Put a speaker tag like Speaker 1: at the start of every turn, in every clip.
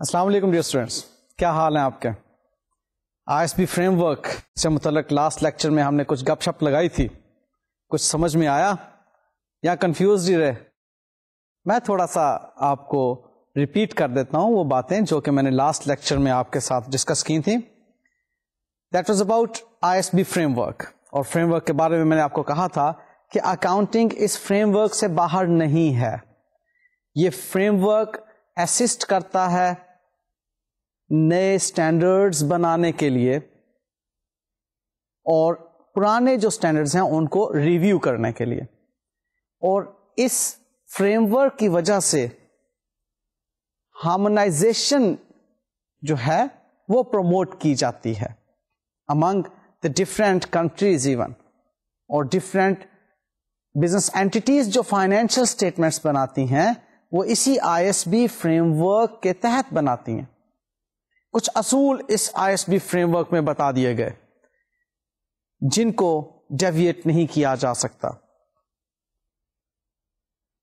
Speaker 1: السلام علیکم dear students, کیا حال ہیں آپ کے؟ آئی ایس بی فریم ورک سے متعلق لاسٹ لیکچر میں ہم نے کچھ گپ شپ لگائی تھی. کچھ سمجھ میں آیا یا کنفیوزڈ ہی رہے؟ میں تھوڑا سا آپ کو ریپیٹ کر دیتا ہوں وہ باتیں جو کہ میں نے لاسٹ لیکچر میں آپ کے ساتھ ڈسکس کی تھیں. That was about I S B frame work, اور فریم ورک کے بارے میں نے آپ کو کہا تھا کہ اکاؤنٹنگ اس فریم ورک سے باہر نہیں ہے. یہ فریم ورک اسسٹ کرتا ہے نئے اسٹینڈرڈز بنانے کے لیے اور پرانے جو اسٹینڈرڈز ہیں ان کو ریویو کرنے کے لیے. اور اس فریم ورک کی وجہ سے ہارمونائزیشن جو ہے وہ پروموٹ کی جاتی ہے among the different countries even, اور different بزنس اینٹیٹیز جو فائنینشیل اسٹیٹمنٹس بناتی ہیں وہ اسی I S B framework کے تحت بناتی ہیں. کچھ اصول اس I S B framework میں بتا دیے گئے جن کو ڈیویٹ نہیں کیا جا سکتا.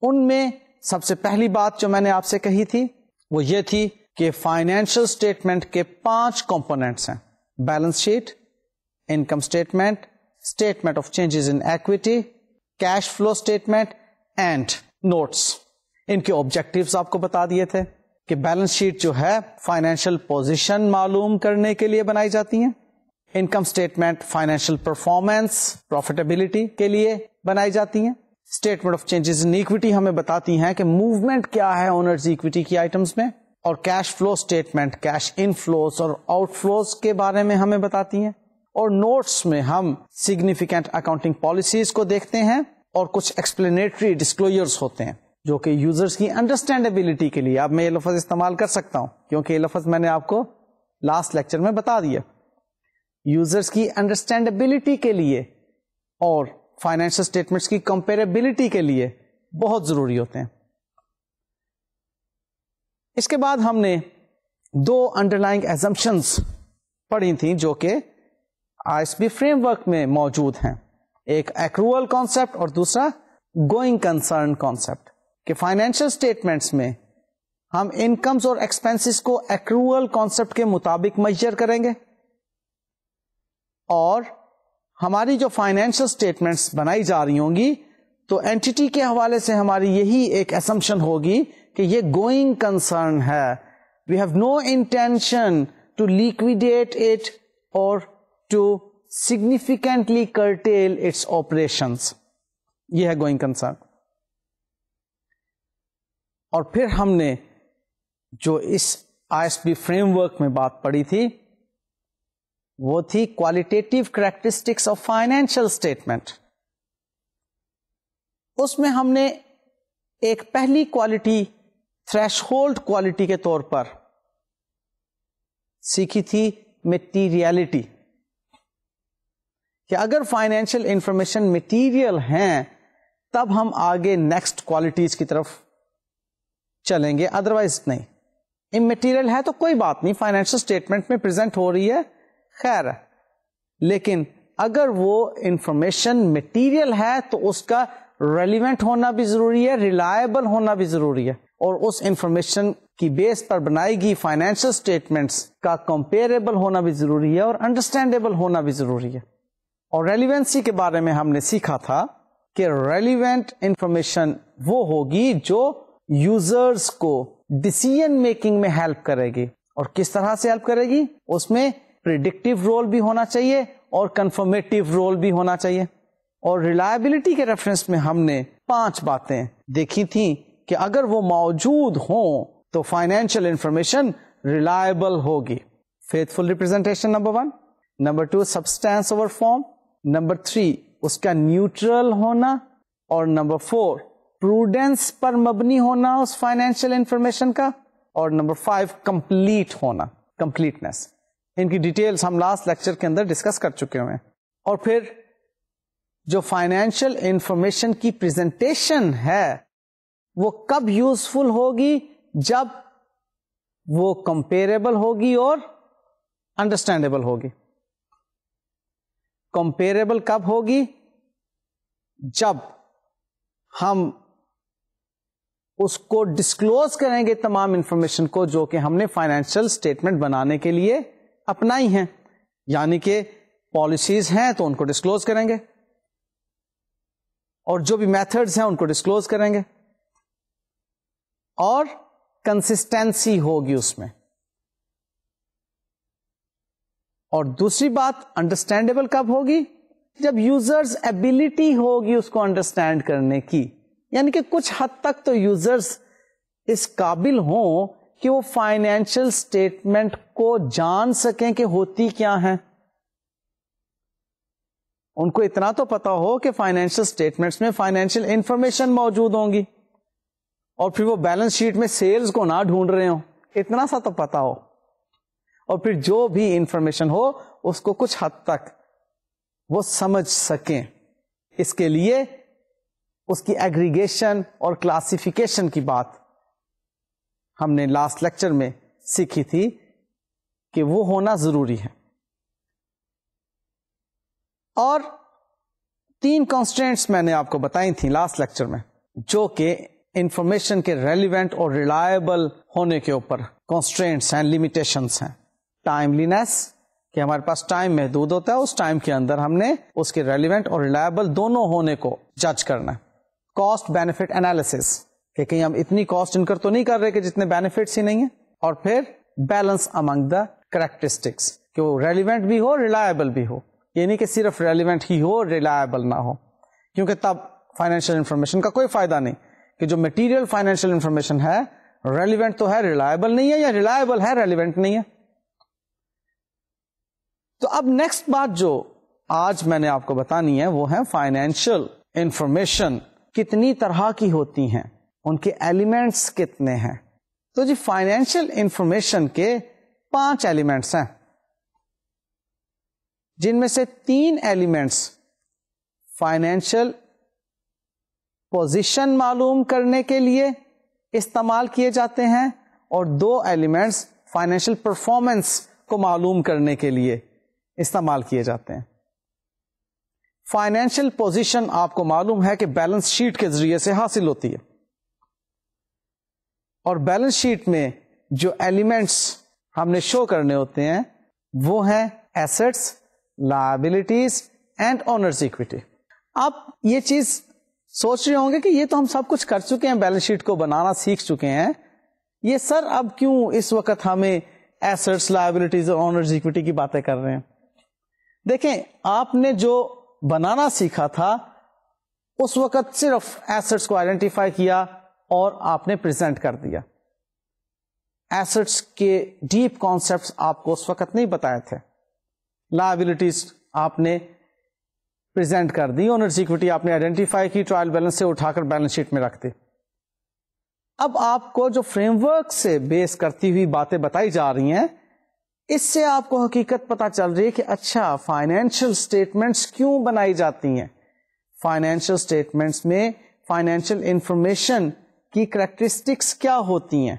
Speaker 1: ان میں سب سے پہلی بات جو میں نے آپ سے کہی تھی وہ یہ تھی کہ فائنینشیل اسٹیٹمنٹ کے 5 کمپوننٹس ہیں: balance sheet, income statement, statement of changes in equity, cash flow statement and notes. ان کے آبجیکٹیوز آپ کو بتا دیے تھے کہ بیلنس شیٹ جو ہے فائنینشیل پوزیشن معلوم کرنے کے لیے بنائی جاتی ہیں، income statement financial performance profitability کے لیے بنائی جاتی ہیں، statement of changes in equity ہمیں بتاتی ہیں کہ موومنٹ کیا ہے اونرز ایکویٹی کی آئٹمس میں، اور cash flow statement cash in flows اور آؤٹ فلوز کے بارے میں ہمیں بتاتی ہیں. اور نوٹس میں ہم سگنیفیکینٹ اکاؤنٹنگ پالیسیز کو دیکھتے ہیں اور کچھ ایکسپلینیٹری ڈسکلوجرز ہوتے ہیں جو کہ یوزرز کی انڈرسٹینڈیبلٹی کے لیے. اب میں یہ لفظ استعمال کر سکتا ہوں کیونکہ یہ لفظ میں نے آپ کو لاسٹ لیکچر میں بتا دیا. یوزرز کی انڈرسٹینڈیبلٹی کے لیے اور فائنینشیل اسٹیٹمنٹس کی کمپیریبلٹی کے لیے بہت ضروری ہوتے ہیں. اس کے بعد ہم نے 2 انڈرلائنگ ایزمپشنز پڑھی تھیں جو کہ I S B framework میں موجود ہیں. ایک ایکروول کانسیپٹ اور دوسرا گوئنگ کنسرن کانسیپٹ، کہ فائنینشیل اسٹیٹمنٹس میں ہم انکمز اور ایکسپینسز کو ایکروول کانسیپٹ کے مطابق میجر کریں گے، اور ہماری جو فائنینشیل اسٹیٹمنٹس بنائی جا رہی ہوں گی تو اینٹیٹی کے حوالے سے ہماری یہی ایک اسمپشن ہوگی کہ یہ گوئنگ کنسرن ہے. We have no intention to liquidate it or to significantly curtail its operations. یہ ہے گوئنگ کنسرن. اور پھر ہم نے جو اس I S B framework میں بات پڑھی تھی وہ تھی qualitative characteristics of financial statement. اس میں ہم نے ایک پہلی کوالٹی تھریش ہولڈ کوالٹی کے طور پر سیکھی تھی میٹیریلٹی، کہ اگر فائنینشیل انفارمیشن میٹیریل ہیں تب ہم آگے نیکسٹ کوالٹیز کی طرف چلیں گے، ادروائز نہیں. اممیٹیریل ہے تو کوئی بات نہیں، فائنینشیل اسٹیٹمنٹ میں پریزنٹ ہو رہی ہے، خیر ہے. لیکن اگر وہ انفارمیشن میٹیریل ہے تو اس کا ریلیونٹ ہونا بھی ضروری ہے، ریلائبل ہونا بھی ضروری ہے، اور اس انفارمیشن کی بیس پر بنائی گئی فائنینشیل اسٹیٹمنٹس کا کمپیریبل ہونا بھی ضروری ہے اور انڈرسٹینڈیبل ہونا بھی ضروری ہے. اور ریلیونسی کے بارے میں ہم نے سیکھا تھا کہ ریلیونٹ انفارمیشن وہ ہوگی جو یوزرز کو ڈیسیژن میکنگ میں ہیلپ کرے گی. اور کس طرح سے ہیلپ کرے گی؟ اس میں پریڈکٹیو رول بھی ہونا چاہیے اور کنفرمیٹیو رول بھی ہونا چاہیے. اور ریلائبلٹی کے ریفرنس میں ہم نے 5 باتیں دیکھی تھیں کہ اگر وہ موجود ہوں تو فائنینشیل انفارمیشن ریلائبل ہوگی. Faithful representation number 1، number 2 substance over form, number 3 اس کا نیوٹرل ہونا، اور نمبر 4 پروڈنس پر مبنی ہونا اس فائنینشیل انفارمیشن کا، اور نمبر 5 کمپلیٹ ہونا، کمپلیٹنس. ان کی ڈیٹیلز ہم لاسٹ لیکچر کے اندر ڈسکس کر چکے ہوئے ہیں. اور پھر جو فائنینشیل انفارمیشن کی پریزنٹیشن ہے وہ کب یوزفل ہوگی؟ جب وہ کمپیریبل ہوگی اور انڈرسٹینڈیبل ہوگی. کمپیریبل کب ہوگی؟ جب ہم اس کو ڈسکلوز کریں گے تمام انفارمیشن کو جو کہ ہم نے فائنینشیل اسٹیٹمنٹ بنانے کے لیے اپنائی ہیں. یعنی کہ پالیسیز ہیں تو ان کو ڈسکلوز کریں گے, اور جو بھی میتھڈز ہیں ان کو ڈسکلوز کریں گے, اور کنسسٹینسی ہوگی اس میں. اور دوسری بات انڈرسٹینڈیبل کب ہوگی؟ جب یوزرز ایبلٹی ہوگی اس کو انڈرسٹینڈ کرنے کی. یعنی کہ کچھ حد تک تو یوزرز اس قابل ہوں کہ وہ فائنینشیل اسٹیٹمنٹ کو جان سکیں کہ ہوتی کیا ہیں. ان کو اتنا تو پتا ہو کہ فائنینشیل اسٹیٹمنٹس میں فائنینشیل انفارمیشن موجود ہوں گی, اور پھر وہ بیلنس شیٹ میں سیلز کو نہ ڈھونڈ رہے ہوں, اتنا سا تو پتا ہو. اور پھر جو بھی انفارمیشن ہو اس کو کچھ حد تک وہ سمجھ سکیں. اس کے لیے اس کی ایگریگیشن اور کلاسیفیکیشن کی بات ہم نے لاسٹ لیکچر میں سیکھی تھی کہ وہ ہونا ضروری ہے. اور 3 کانسٹرینٹس میں نے آپ کو بتائی تھیں لاسٹ لیکچر میں, جو کہ انفارمیشن کے ریلیونٹ اور ریلائبل ہونے کے اوپر کانسٹرینٹس ہیں, لمیٹیشنس ہیں. ٹائملینس, کہ ہمارے پاس ٹائم محدود ہوتا ہے, اس ٹائم کے اندر ہم نے اس کے ریلیونٹ اور ریلائبل دونوں ہونے کو جج کرنا ہے. کاسٹ بینیفٹ انالیسس, کہ کہیں ہم اتنی کاسٹ انکر تو نہیں کر رہے کہ جتنے بینیفٹس ہی نہیں ہیں. اور پھر بیلنس امنگ دا کریکٹرسٹکس, کہ وہ ریلیونٹ بھی ہو ریلائبل بھی ہو. یہ نہیں کہ صرف ریلیونٹ ہی ہو ریلائبل نہ ہو, کیونکہ تب فائنینشیل انفارمیشن کا کوئی فائدہ نہیں. کہ جو مٹیریل فائنینشیل انفارمیشن ہے ریلیونٹ تو ہے ریلائبل نہیں ہے, یا ریلائبل ہے ریلیونٹ نہیں ہے. تو اب نیکسٹ بات جو آج میں نے آپ کو بتانی ہے وہ ہے فائنینشیل انفارمیشن کتنی طرح کی ہوتی ہیں, ان کے ایلیمنٹس کتنے ہیں. تو جی فائنینشیل انفارمیشن کے 5 ایلیمنٹس ہیں, جن میں سے 3 ایلیمنٹس فائنینشیل پوزیشن معلوم کرنے کے لیے استعمال کیے جاتے ہیں, اور 2 ایلیمنٹس فائنینشیل پرفارمنس کو معلوم کرنے کے لیے استعمال کیے جاتے ہیں. فائنینشیل پوزیشن آپ کو معلوم ہے کہ بیلنس شیٹ کے ذریعے سے حاصل ہوتی ہے, اور بیلنس شیٹ میں جو ایلیمنٹس ہم نے شو کرنے ہوتے ہیں وہ ہیں assets, liabilities and owners equity. آپ یہ چیز سوچ رہے ہوں گے کہ یہ تو ہم سب کچھ کر چکے ہیں, بیلنس شیٹ کو بنانا سیکھ چکے ہیں, یہ سر اب کیوں اس وقت ہمیں ایسٹس, لائبلٹیز اور اونرز ایکویٹی کی باتیں کر رہے ہیں. دیکھیں, آپ نے جو بنانا سیکھا تھا اس وقت صرف ایسٹس کو آئیڈینٹیفائی کیا اور آپ نے پریزنٹ کر دیا. ایسٹس کے ڈیپ کانسیپٹس آپ کو اس وقت نہیں بتائے تھے. لائبلٹیز آپ نے پریزنٹ کر دی, اونرز ایکویٹی آپ نے آئیڈینٹیفائی کی, ٹرائل بیلنس سے اٹھا کر بیلنس شیٹ میں رکھ دی. اب آپ کو جو فریم ورک سے بیس کرتی ہوئی باتیں بتائی جا رہی ہیں, اس سے آپ کو حقیقت پتا چل رہی ہے کہ اچھا فائنینشیل اسٹیٹمنٹس کیوں بنائی جاتی ہیں. فائنینشیل اسٹیٹمنٹس میں فائنینشیل انفارمیشن کی کریکٹرسٹکس کیا ہوتی ہیں,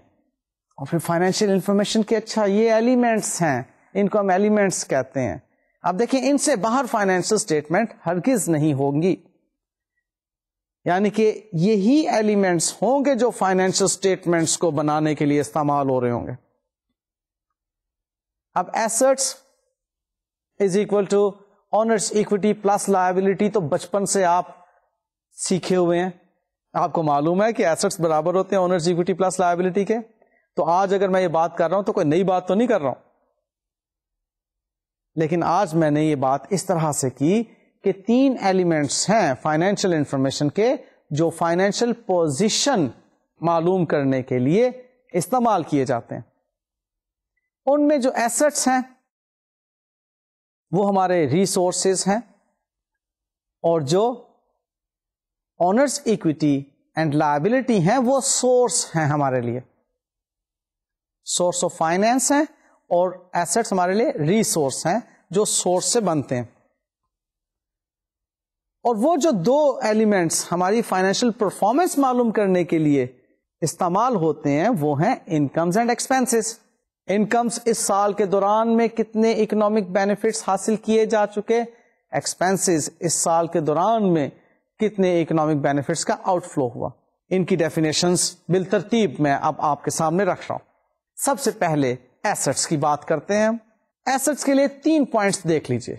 Speaker 1: اور پھر فائنینشیل انفارمیشن کے اچھا یہ ایلیمنٹس ہیں, ان کو ہم ایلیمنٹس کہتے ہیں. اب دیکھیں, ان سے باہر فائنینشیل اسٹیٹمنٹ ہرگز نہیں ہوگی. یعنی کہ یہی ایلیمنٹس ہوں گے جو فائنینشیل اسٹیٹمنٹس کو بنانے کے لیے استعمال ہو رہے ہوں گے. اب assets is equal to owners equity plus liability تو بچپن سے آپ سیکھے ہوئے ہیں, آپ کو معلوم ہے کہ ایسٹس برابر ہوتے ہیں اونرز ایکویٹی پلس لائبلٹی کے. تو آج اگر میں یہ بات کر رہا ہوں تو کوئی نئی بات تو نہیں کر رہا ہوں, لیکن آج میں نے یہ بات اس طرح سے کی کہ 3 ایلیمنٹس ہیں فائنینشیل انفارمیشن کے جو فائنینشیل پوزیشن معلوم کرنے کے لیے استعمال کیے جاتے ہیں. ان میں جو ایسٹس ہیں وہ ہمارے ریسورسز ہیں, اور جو اونرز ایکویٹی اینڈ لائبلٹی ہیں وہ سورس ہیں ہمارے لیے, سورس آف فائنینس ہیں, اور ایسٹس ہمارے لیے ریسورس ہیں جو سورس سے بنتے ہیں. اور وہ جو 2 ایلیمنٹس ہماری فائنینشیل پرفارمنس معلوم کرنے کے لیے استعمال ہوتے ہیں وہ ہیں انکمز اینڈ ایکسپینسز. انکمز اس سال کے دوران میں کتنے اکنامک بینیفٹس حاصل کیے جا چکے, ایکسپینسز اس سال کے دوران میں کتنے اکنامک بینیفٹس کا آؤٹ فلو ہوا. ان کی ڈیفینیشنز بالترتیب میں اب آپ کے سامنے رکھ رہا ہوں. سب سے پہلے ایسٹس کی بات کرتے ہیں. ایسٹس کے لیے 3 پوائنٹس دیکھ لیجئے.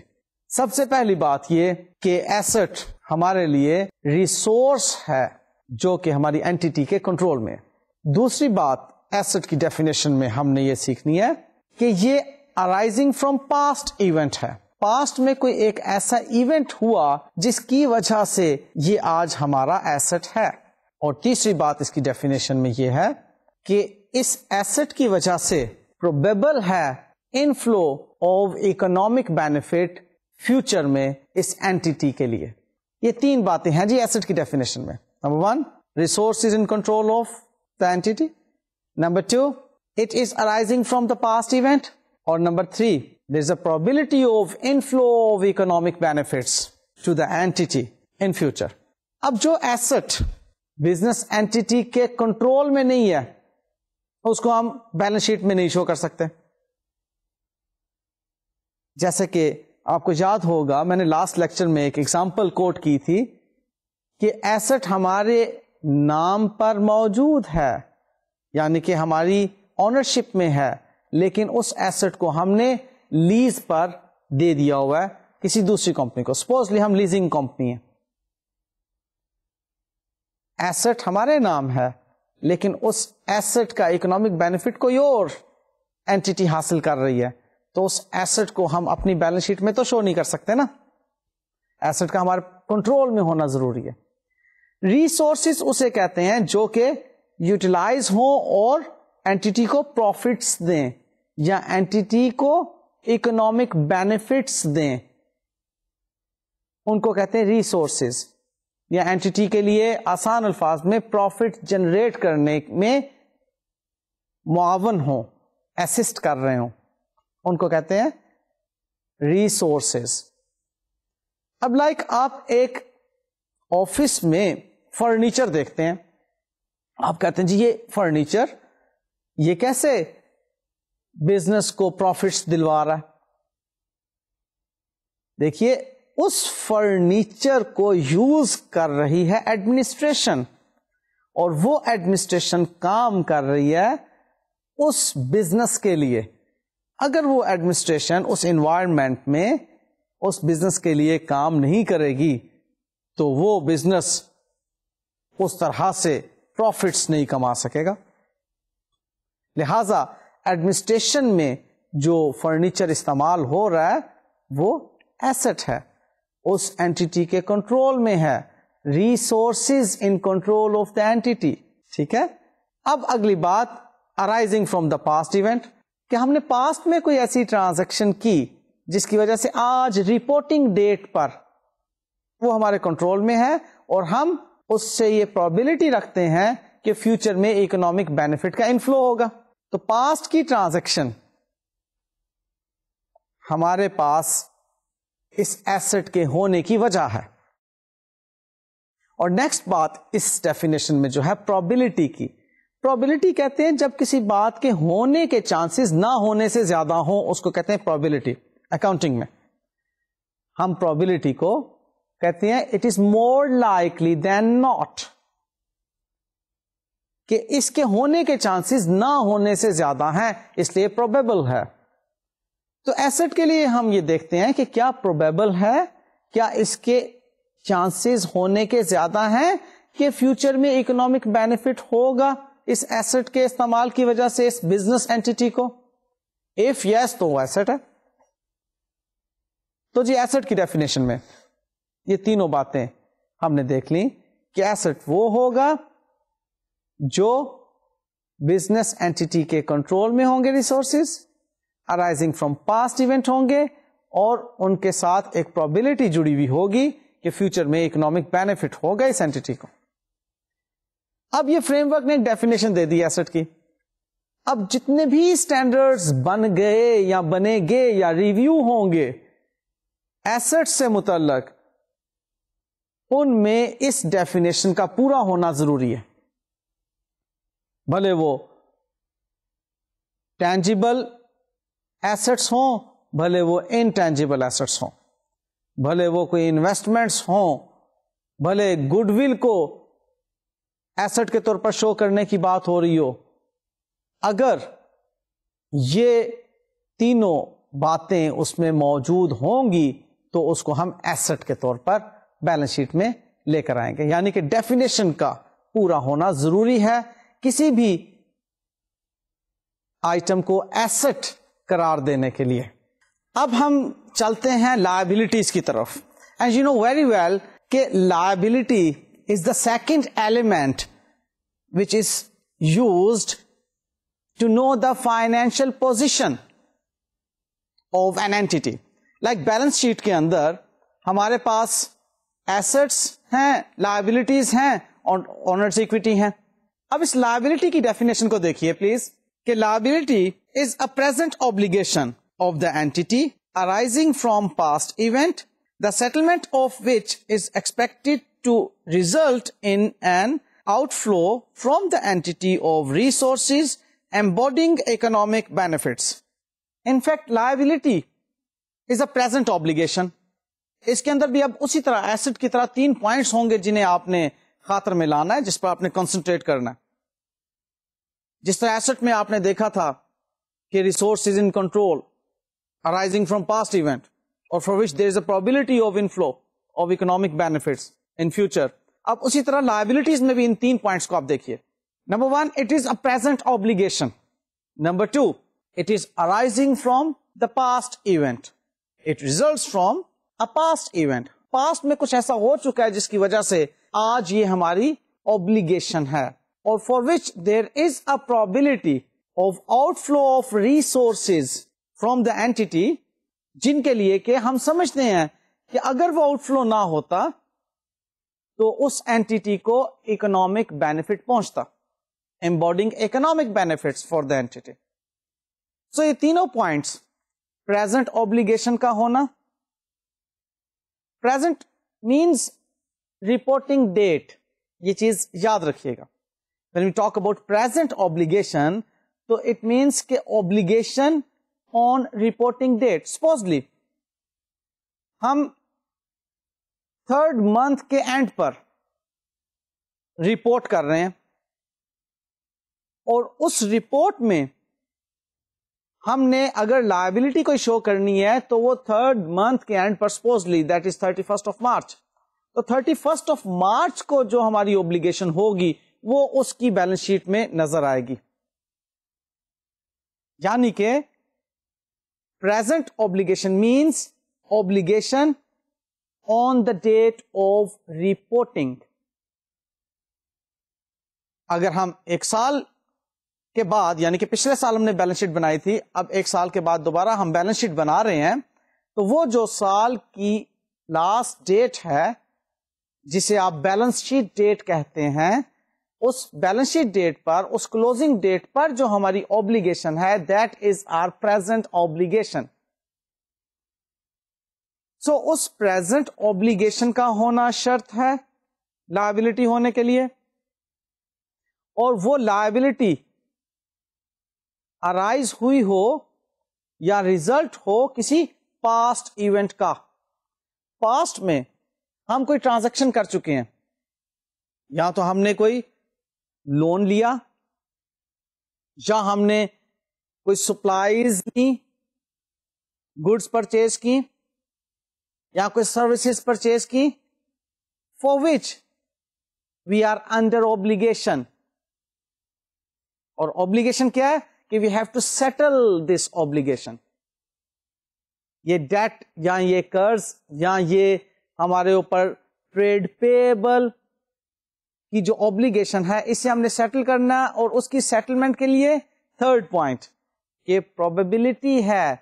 Speaker 1: سب سے پہلی بات یہ کہ ایسٹ ہمارے لیے ریسورس ہے جو کہ ہماری اینٹیٹی کے کنٹرول میں. دوسری بات ایسٹ کی ڈیفینیشن میں ہم نے یہ سیکھنی ہے کہ یہ ارائزنگ فرام پاسٹ ایونٹ ہے. پاسٹ میں کوئی ایک ایسا ایونٹ ہوا جس کی وجہ سے یہ آج ہمارا ایسٹ ہے. اور تیسری بات اس کی ڈیفینیشن میں یہ ہے کہ اس ایسٹ کی وجہ سے پروبیبل ہے inflow of economic benefit future میں اس اینٹیٹی کے لیے. یہ 3 باتیں ہیں جی ایسٹ کی ڈیفینیشن میں. Number 1 resources in control of the entity. Number 2 it is arising from the past event. اور number 3 there is a probability of inflow of economic benefits to the entity in future. اب جو asset business entity کے control میں نہیں ہے اس کو ہم balance sheet میں نہیں شو کر سکتے. جیسے کہ آپ کو یاد ہوگا میں نے لاسٹ لیکچر میں ایک ایگزامپل کوٹ کی تھی کہ ایسٹ ہمارے نام پر موجود ہے, یعنی کہ ہماری اونرشپ میں ہے, لیکن اس ایسٹ کو ہم نے لیز پر دے دیا ہوا ہے کسی دوسری کمپنی کو. سپوزلی ہم لیزنگ کمپنی ہیں, ایسٹ ہمارے نام ہے لیکن اس ایسٹ کا اکنامک بینیفٹ کوئی اور اینٹیٹی حاصل کر رہی ہے, تو اس ایسٹ کو ہم اپنی بیلنس شیٹ میں تو شو نہیں کر سکتے نا. ایسٹ کا ہمارے کنٹرول میں ہونا ضروری ہے. ریسورسز اسے کہتے ہیں جو کہ یوٹیلائز ہوں اور اینٹیٹی کو پروفٹس دیں یا اینٹیٹی کو اکنامک بینیفٹس دیں, ان کو کہتے ہیں ریسورسز. یا اینٹیٹی کے لیے آسان الفاظ میں پروفٹ جنریٹ کرنے میں معاون ہوں, اسسٹ کر رہے ہوں, ان کو کہتے ہیں ریسورسز. اب آپ ایک آفس میں فرنیچر دیکھتے ہیں, آپ کہتے ہیں جی یہ فرنیچر یہ کیسے بزنس کو پروفٹس دلوا رہا ہے. دیکھیے اس فرنیچر کو یوز کر رہی ہے ایڈمنسٹریشن, اور وہ ایڈمنسٹریشن کام کر رہی ہے اس بزنس کے لیے. اگر وہ ایڈمنسٹریشن اس انوائرمنٹ میں اس بزنس کے لیے کام نہیں کرے گی تو وہ بزنس اس طرح سے پروفٹس نہیں کما سکے گا. لہذا ایڈمنسٹریشن میں جو فرنیچر استعمال ہو رہا ہے وہ ایسٹ ہے, اس اینٹیٹی کے کنٹرول میں ہے. Resources in control of the entity. ٹھیک ہے. اب اگلی بات arising from the past event, کہ ہم نے پاسٹ میں کوئی ایسی ٹرانزیکشن کی جس کی وجہ سے آج رپورٹنگ ڈیٹ پر وہ ہمارے کنٹرول میں ہے اور ہم اس سے یہ پروبیبلٹی رکھتے ہیں کہ فیوچر میں اکنامک بینیفٹ کا انفلو ہوگا. تو پاسٹ کی ٹرانزیکشن ہمارے پاس اس ایسٹ کے ہونے کی وجہ ہے. اور نیکسٹ بات اس ڈیفینیشن میں جو ہے پروبیبلٹی کی. پروبیبلٹی کہتے ہیں جب کسی بات کے ہونے کے چانسز نہ ہونے سے زیادہ ہوں, اس کو کہتے ہیں پروبیبلٹی. اکاؤنٹنگ میں ہم پروبیبلٹی کو کہتے ہیں it is more likely than not, کہ اس کے ہونے کے چانسز نہ ہونے سے زیادہ ہیں اس لیے پروبیبل ہے. تو ایسٹ کے لیے ہم یہ دیکھتے ہیں کہ کیا پروبیبل ہے, کیا اس کے چانسز ہونے کے زیادہ ہیں کہ فیوچر میں اکنامک بینیفٹ ہوگا اس ایسٹ کے استعمال کی وجہ سے اس بزنس اینٹیٹی کو. اف یس تو وہ ایسٹ ہے. تو جی ایسٹ کی ڈیفینیشن میں یہ تینوں باتیں ہم نے دیکھ لی کہ ایسٹ وہ ہوگا جو بزنس اینٹیٹی کے کنٹرول میں ہوں گے, resources arising from past event ہوں گے, اور ان کے ساتھ ایک پروبیبلٹی جڑی ہوئی ہوگی کہ فیوچر میں اکنامک بینیفٹ ہوگا اس اینٹیٹی کو. اب یہ فریم ورک نے ایک ڈیفینیشن دے دی ایسٹ کی. اب جتنے بھی اسٹینڈرڈز بن گئے یا بنے گے یا ریویو ہوں گے ایسٹ سے متعلق, ان میں اس ڈیفینیشن کا پورا ہونا ضروری ہے. بھلے وہ ٹینجیبل ایسٹس ہوں, بھلے وہ انٹینجیبل ایسٹس ہوں, بھلے وہ کوئی انویسٹمنٹس ہوں, بھلے گڈ ول کو ایسٹ کے طور پر شو کرنے کی بات ہو رہی ہو, اگر یہ تینوں باتیں اس میں موجود ہوں گی تو اس کو ہم ایسٹ کے طور پر بیلنس شیٹ میں لے کر آئیں گے. یعنی کہ ڈیفینیشن کا پورا ہونا ضروری ہے کسی بھی آئٹم کو ایسٹ قرار دینے کے لیے. اب ہم چلتے ہیں لائبلٹیز کی طرف. And you know very well کہ liability is the second element which is used to know the financial position of an entity. Like balance sheet کے اندر ہمارے پاس assets ہیں, liabilities ہیں اور owners equity ہیں. اب اس liability کی definition کو دیکھیے پلیز کہ liability is a present obligation of the entity arising from past event, the settlement of which is expected to result in an outflow from the entity of resources embodying economic benefits. In fact, liability is a present obligation. اس کے اندر بھی اب اسی طرح asset کی طرح 3 points ہوں گے جنہیں آپ نے خاطر میں لانا ہے, جس پر آپ نے کنسنٹریٹ کرنا ہے. جس طرح ایسٹ میں آپ نے دیکھا تھا کہ resources in control arising from past event or for which there is a probability of inflow of economic benefits in future. اب اسی طرح لائبلٹیز میں بھی ان 3 پوائنٹس کو آپ دیکھیے. Number 1, it is a present obligation. Number 2, it is arising from the past event. It results from a past event. Past میں کچھ ایسا ہو چکا ہے جس کی وجہ سے آج یہ ہماری obligation ہے, اور for which there is a probability of outflow of resources from the entity, جن کے لیے کہ ہم سمجھتے ہیں کہ اگر وہ آؤٹ فلو نہ ہوتا تو اس اینٹی کو اکنامک بینیفٹ پہنچتا, embodying economic benefits for the entity. So یہ تینوں پوائنٹس present obligation کا ہونا, present means reporting date, یہ چیز یاد رکھیے گا. When we talk about present obligation, تو it means کہ obligation on reporting date. Supposedly ہم 3rd month کے اینڈ پر رپورٹ کر رہے ہیں, اور اس رپورٹ میں ہم نے اگر لائبلٹی کو شو کرنی ہے تو وہ 3rd month کے and per supposedly that is 31st of March, تو 31st of March کو جو ہماری اوبلیگیشن ہوگی وہ اس کی بیلنس شیٹ میں نظر آئے گی. یعنی کہ present obligation means obligation on the date of reporting. اگر ہم 1 سال کے بعد, یعنی کہ پچھلے سال ہم نے بیلنس شیٹ بنائی تھی, اب 1 سال کے بعد دوبارہ ہم بیلنس شیٹ بنا رہے ہیں, تو وہ جو سال کی لاسٹ ڈیٹ ہے جسے آپ بیلنس شیٹ ڈیٹ کہتے ہیں, اس بیلنس شیٹ ڈیٹ پر, اس کلوزنگ ڈیٹ پر جو ہماری اوبلیگیشن ہے, that is our present obligation. So اس پریزنٹ اوبلیگیشن کا ہونا شرط ہے لائبلٹی ہونے کے لیے, اور وہ لائبلٹی ارائز ہوئی ہو یا ریزلٹ ہو کسی پاسٹ ایونٹ کا. پاسٹ میں ہم کوئی ٹرانزیکشن کر چکے ہیں, یا تو ہم نے کوئی لون لیا, یا ہم نے کوئی سپلائیز کی, گڈس پرچیز کی, یا کوئی سروسز پرچیز کی, for which we are under obligation. اور اوبلیگیشن کیا ہے کہ we have to settle this obligation. یہ ڈیٹ یا یہ قرض یا یہ ہمارے اوپر ٹریڈ پیبل کی جو اوبلیگیشن ہے, اسے ہم نے سیٹل کرنا, اور اس کی سیٹلمنٹ کے لیے 3rd پوائنٹ یہ پروبیبلٹی ہے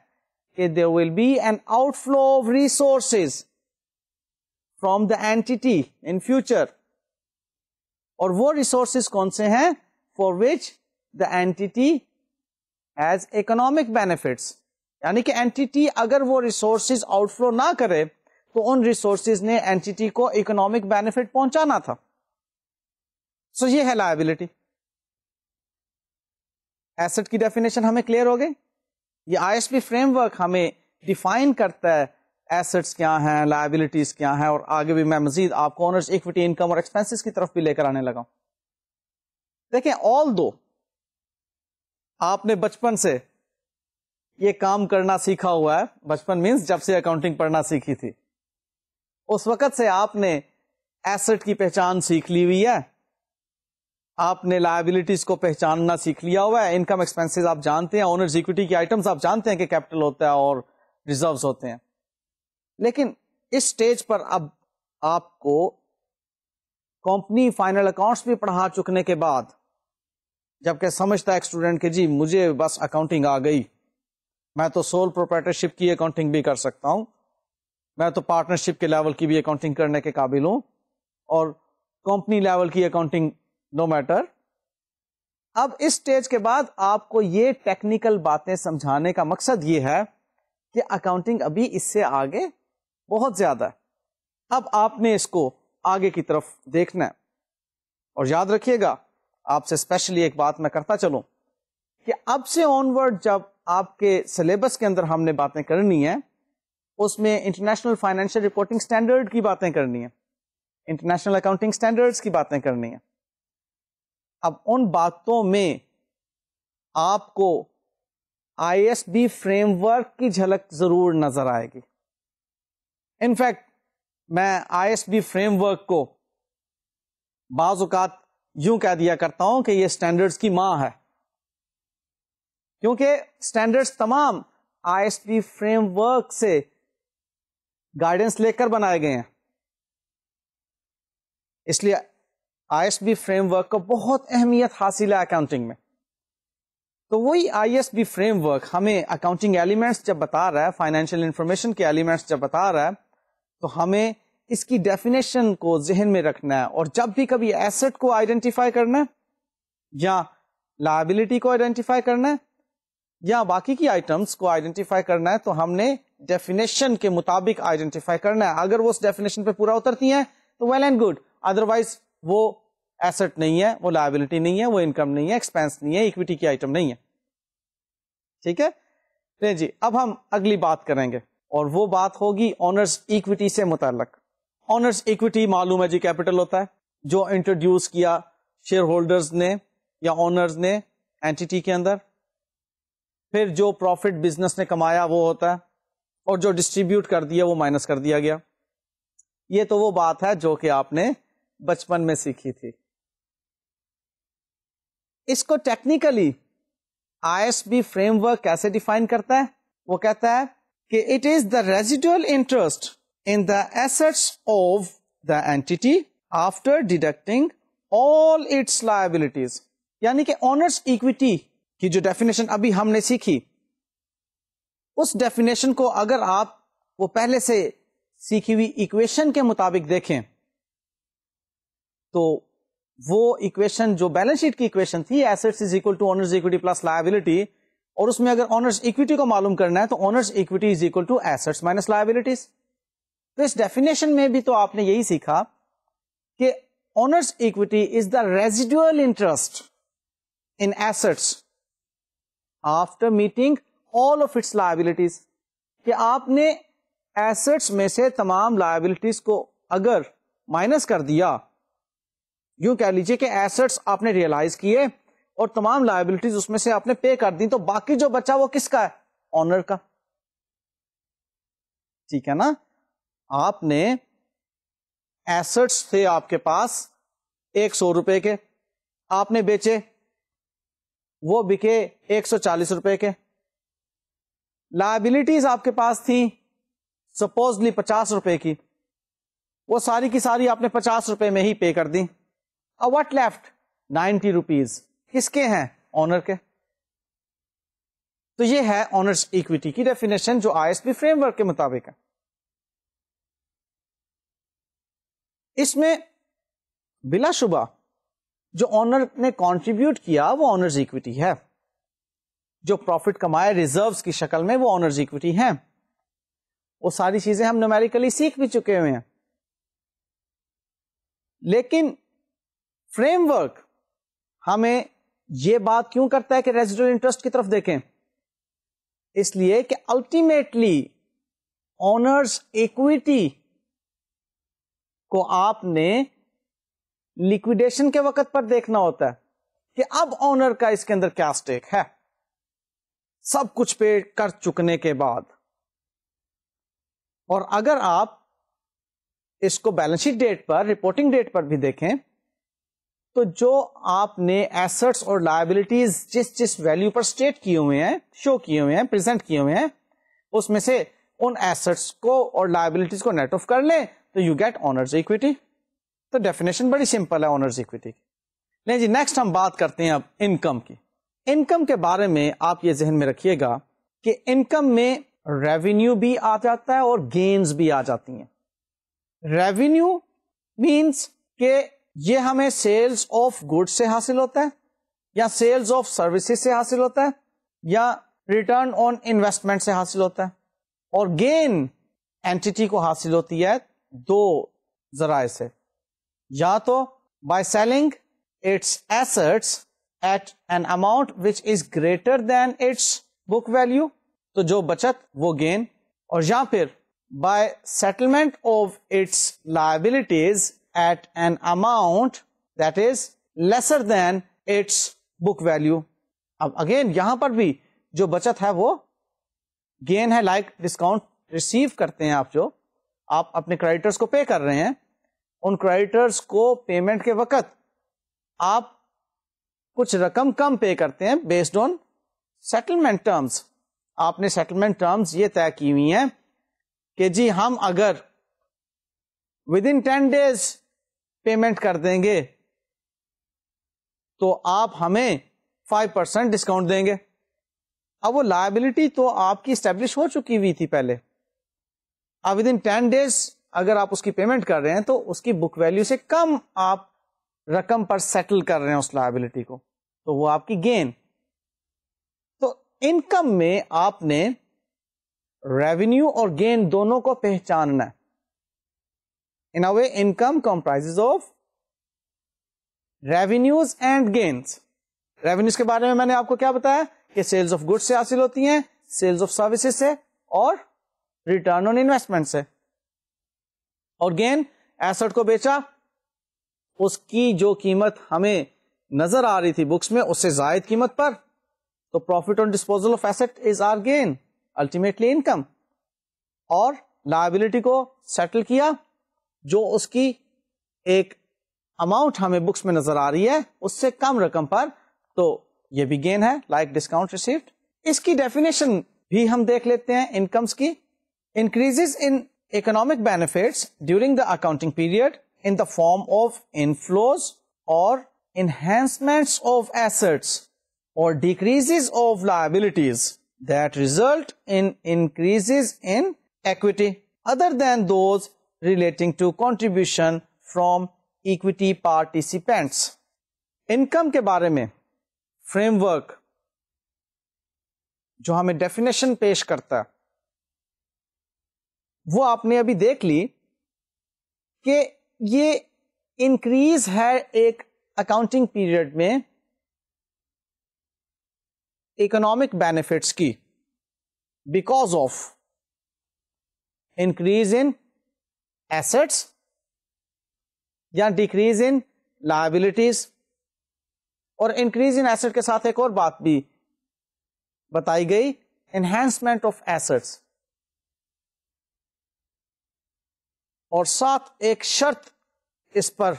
Speaker 1: کہ there will be an outflow of resources from the entity in future. اور وہ ریسورسز کون سے ہیں؟ for which the entity has economic benefits. یعنی کہ اینٹیٹی اگر وہ ریسورسز آؤٹ فلو نہ کرے تو ان ریسورسز نے اینٹیٹی کو اکنامک بینیفٹ پہنچانا تھا. سو یہ ہے لائبلٹی. ایسٹ کی ڈیفینیشن ہمیں کلیئر ہو گئی. یہ I S P frame work ہمیں ڈیفائن کرتا ہے ایسٹس کیا ہیں, لائبلٹیز کیا ہیں, اور آگے بھی میں مزید آپ کو اونرز ایکوٹی, انکم اور ایکسپینسز کی طرف بھی لے کر آنے لگا ہوں. دیکھیں آل دو آپ نے بچپن سے یہ کام کرنا سیکھا ہوا ہے, بچپن مینس جب سے اکاؤنٹنگ پڑھنا سیکھی تھی اس وقت سے آپ نے ایسٹ کی پہچان سیکھ لی ہوئی ہے, آپ نے لائبلٹیز کو پہچاننا سیکھ لیا ہوا ہے, انکم ایکسپینسز آپ جانتے ہیں, اونرز اکویٹی کی آئٹمز آپ جانتے ہیں کہ کیپٹل ہوتا ہے اور ریزروز ہوتے ہیں. لیکن اس سٹیج پر اب آپ کو کمپنی فائنل اکاؤنٹس بھی پڑھا چکنے کے بعد, جبکہ سمجھتا ہے ایک اسٹوڈنٹ کہ جی مجھے بس اکاؤنٹنگ آ گئی, میں تو سول پروپرائٹرشپ کی اکاؤنٹنگ بھی کر سکتا ہوں, میں تو پارٹنرشپ کے لیول کی بھی اکاؤنٹنگ کرنے کے قابل ہوں, اور کمپنی لیول کی اکاؤنٹنگ نو میٹر. اب اس سٹیج کے بعد آپ کو یہ ٹیکنیکل باتیں سمجھانے کا مقصد یہ ہے کہ اکاؤنٹنگ ابھی اس سے آگے بہت زیادہ ہے. اب آپ نے اس کو آگے کی طرف دیکھنا ہے, اور یاد رکھیے گا آپ سے اسپیشلی ایک بات میں کرتا چلوں کہ اب سے آن ورڈ جب آپ کے سلیبس کے اندر ہم نے باتیں کرنی ہیں اس میں انٹرنیشنل فائنینشیل رپورٹنگ اسٹینڈرڈ کی باتیں کرنی ہیں, انٹرنیشنل اکاؤنٹنگ اسٹینڈرڈز کی باتیں کرنی ہیں. اب ان باتوں میں آپ کو آئی ایس بی فریم ورک کی جھلک ضرور نظر آئے گی. انفیکٹ میں آئی ایس بی فریم ورک کو بعض اوقات یوں کہہ دیا کرتا ہوں کہ یہ اسٹینڈرڈز کی ماں ہے, کیونکہ اسٹینڈرڈز تمام آئی ایس بی فریم ورک سے گائیڈنس لے کر بنائے گئے ہیں. اس لیے آئی ایس بی فریم ورک کو بہت اہمیت حاصل ہے اکاؤنٹنگ میں. تو وہی آئی ایس بی فریم ورک ہمیں اکاؤنٹنگ ایلیمنٹس جب بتا رہا ہے, فائنینشیل انفارمیشن کے ایلیمنٹس جب بتا رہا ہے, تو ہمیں اس کی ڈیفینیشن کو ذہن میں رکھنا ہے, اور جب بھی کبھی ایسٹ کو آئیڈینٹیفائی کرنا ہے یا لائبلٹی کو آئیڈینٹیفائی کرنا ہے یا باقی کی آئٹمس کو آئیڈینٹیفائی کرنا ہے, تو ہم نے ڈیفینیشن کے مطابق آئیڈینٹیفائی کرنا ہے. اگر وہ اس ڈیفینیشن پہ پورا اترتی ہیں تو ویل اینڈ گڈ, ادروائز وہ ایسٹ نہیں ہے, وہ لائبلٹی نہیں ہے, وہ انکم نہیں ہے, ایکسپینس نہیں ہے, اکویٹی کی آئٹم نہیں ہے. ٹھیک ہے جی. اب ہم اگلی بات کریں گے اور وہ بات ہوگی آنرز ایکویٹی سے متعلق. آنرز ایکویٹی معلوم ہے جی کیپٹل ہوتا ہے جو انٹروڈیوس کیا شیئر ہولڈرز نے یا آنرز نے اینٹیٹی کے اندر, پھر جو پروفٹ بزنس نے کمایا وہ ہوتا ہے, اور جو ڈسٹریبیوٹ کر دیا وہ مائنس کر دیا گیا. یہ تو وہ بات ہے جو کہ آپ نے بچپن میں سیکھی تھی. اس کو technically I S B framework کیسے ڈیفائن کرتا ہے؟ وہ کہتا ہے کہ it is the residual interest in the assets of the entity after deducting all its liabilities. یعنی کہ آنرز ایکویٹی کی جو ڈیفینیشن ابھی ہم نے سیکھی, اس ڈیفینیشن کو اگر آپ وہ پہلے سے سیکھی ہوئی ایکویشن کے مطابق دیکھیں تو وہ ایکویشن جو بیلنس شیٹ کی ایکویشن تھی, assets is equal to owners equity plus liability, اور اس میں اگر آنرز ایکویٹی کو معلوم کرنا ہے تو owners equity is equal to assets minus liabilities. تو اس ڈیفینیشن میں بھی تو آپ نے یہی سیکھا کہ owners equity is the residual interest in assets after meeting all of its liabilities, کہ آپ نے ایسٹس میں سے تمام لائبلٹیز کو اگر مائنس کر دیا, یوں کہہ لیجئے کہ ایسٹس آپ نے ریئلائز کیے اور تمام لائبلٹیز اس میں سے آپ نے پے کر دی, تو باقی جو بچا وہ کس کا ہے؟ آنر کا. ٹھیک ہے نا. آپ نے ایسٹس تھے آپ کے پاس 100 روپے کے, آپ نے بیچے, وہ بکے 140 روپے کے. لائبلٹیز آپ کے پاس تھی سپوزلی 50 روپے کی, وہ ساری کی ساری آپ نے 50 روپے میں ہی پے کر دی. واٹ لیفٹ 90 روپیز کس کے ہیں؟ آنر کے. تو یہ ہے آنرز ایکویٹی کی ڈیفینیشن جو آئی ایس بی فریم ورک کے مطابق ہے. اس میں بلا شبہ جو آنر نے کنٹریبیوٹ کیا وہ آنرز ایکویٹی ہے, جو پروفٹ کمائے ریزروز کی شکل میں وہ آنرز ایکویٹی ہے. وہ ساری چیزیں ہم نومیریکلی سیکھ بھی چکے ہوئے ہیں. لیکن فریم ورک ہمیں یہ بات کیوں کرتا ہے کہ ریزیڈوئل انٹرسٹ کی طرف دیکھیں؟ اس لیے کہ الٹیمیٹلی آنرز ایکویٹی کو آپ نے لیکویڈیشن کے وقت پر دیکھنا ہوتا ہے کہ اب اونر کا اس کے اندر کیا اسٹیک ہے سب کچھ پے کر چکنے کے بعد. اور اگر آپ اس کو بیلنس شیٹ ڈیٹ پر, رپورٹنگ ڈیٹ پر بھی دیکھیں تو جو آپ نے ایسٹس اور لائبلٹیز جس ویلیو پر اسٹیٹ کیے ہوئے ہیں, شو کیے ہوئے ہیں, پریزنٹ کیے ہوئے ہیں, اس میں سے ان ایسٹس کو اور لائبلٹیز کو نیٹ آف کر لیں تو یو گیٹ اونرز اکویٹی. تو ڈیفینیشن بڑی سمپل ہے اونرز اکویٹی کی. نہیں جی, نیکسٹ ہم بات کرتے ہیں اب انکم کی. انکم کے بارے میں آپ یہ ذہن میں رکھیے گا کہ انکم میں ریونیو بھی آ جاتا ہے اور گینز بھی آ جاتی ہیں. ریونیو مینس کہ یہ ہمیں سیلز آف گڈ سے حاصل ہوتا ہے, یا سیلز آف سروسز سے حاصل ہوتا ہے, یا ریٹرن آن انویسٹمنٹ سے حاصل ہوتا ہے. اور گین اینٹی کو حاصل ہوتی ہے دو ذرائع سے, یا تو by selling its assets at an amount which is greater than its book value, تو جو بچت وہ گین, اور یا پھر by settlement of its liabilities at an amount that is lesser than its book value. اب اگین یہاں پر بھی جو بچت ہے وہ گین ہے, لائک ڈسکاؤنٹ ریسیو کرتے ہیں آپ, جو آپ اپنے کریڈیٹرز کو پے کر رہے ہیں, ان کریڈیٹرز کو پیمنٹ کے وقت آپ کچھ رقم کم پے کرتے ہیں بیسڈ آن سیٹلمنٹ ٹرمز. آپ نے سیٹلمنٹ ٹرمز یہ طے کی ہوئی ہیں کہ جی ہم اگر ود ان 10 days پیمنٹ کر دیں گے تو آپ ہمیں 5% ڈسکاؤنٹ دیں گے. اب وہ لائبلٹی تو آپ کی اسٹیبلش ہو چکی ہوئی تھی پہلے, اب ود ان 10 days اگر آپ اس کی پیمنٹ کر رہے ہیں تو اس کی بک ویلیو سے کم آپ رقم پر سیٹل کر رہے ہیں اس لائبلٹی کو, تو وہ آپ کی گین. تو انکم میں آپ نے ریونیو اور گین دونوں کو پہچاننا ہے. In a way income comprises of revenues and gains. Revenues کے بارے میں نے آپ کو کیا بتایا کہ سیلز آف گڈ سے حاصل ہوتی ہیں, سیلز آف سروسز سے, اور ریٹرن آن انویسٹمنٹ سے. اور گین ایسٹ کو بیچا, اس کی جو قیمت ہمیں نظر آ رہی تھی بکس میں اس سے زائد قیمت پر, تو profit on disposal of asset is or gain, ultimately income. اور لائبلٹی کو سیٹل کیا جو اس کی ایک اماؤنٹ ہمیں بکس میں نظر آ رہی ہے اس سے کم رقم پر, تو یہ بھی گین ہے, لائک ڈسکاؤنٹ ریسیوڈ. اس کی ڈیفینیشن بھی ہم دیکھ لیتے ہیں انکمس کی. Increases in economic benefits during the accounting period in the form of inflows or enhancements of assets or decreases of liabilities that result in increases in equity other than those relating to contribution from equity participants. Income کے بارے میں frame work جو ہمیں definition پیش کرتا ہے وہ آپ نے ابھی دیکھ لی کہ یہ انکریز ہے ایک اکاؤنٹنگ پیریڈ میں اکنامک بینیفٹس کی because of increase in assets یا ڈیکریز ان لائبلٹیز. اور انکریز ان ایسٹ کے ساتھ ایک اور بات بھی بتائی گئی, انہینسمنٹ آف ایسٹس, اور ساتھ ایک شرط اس پر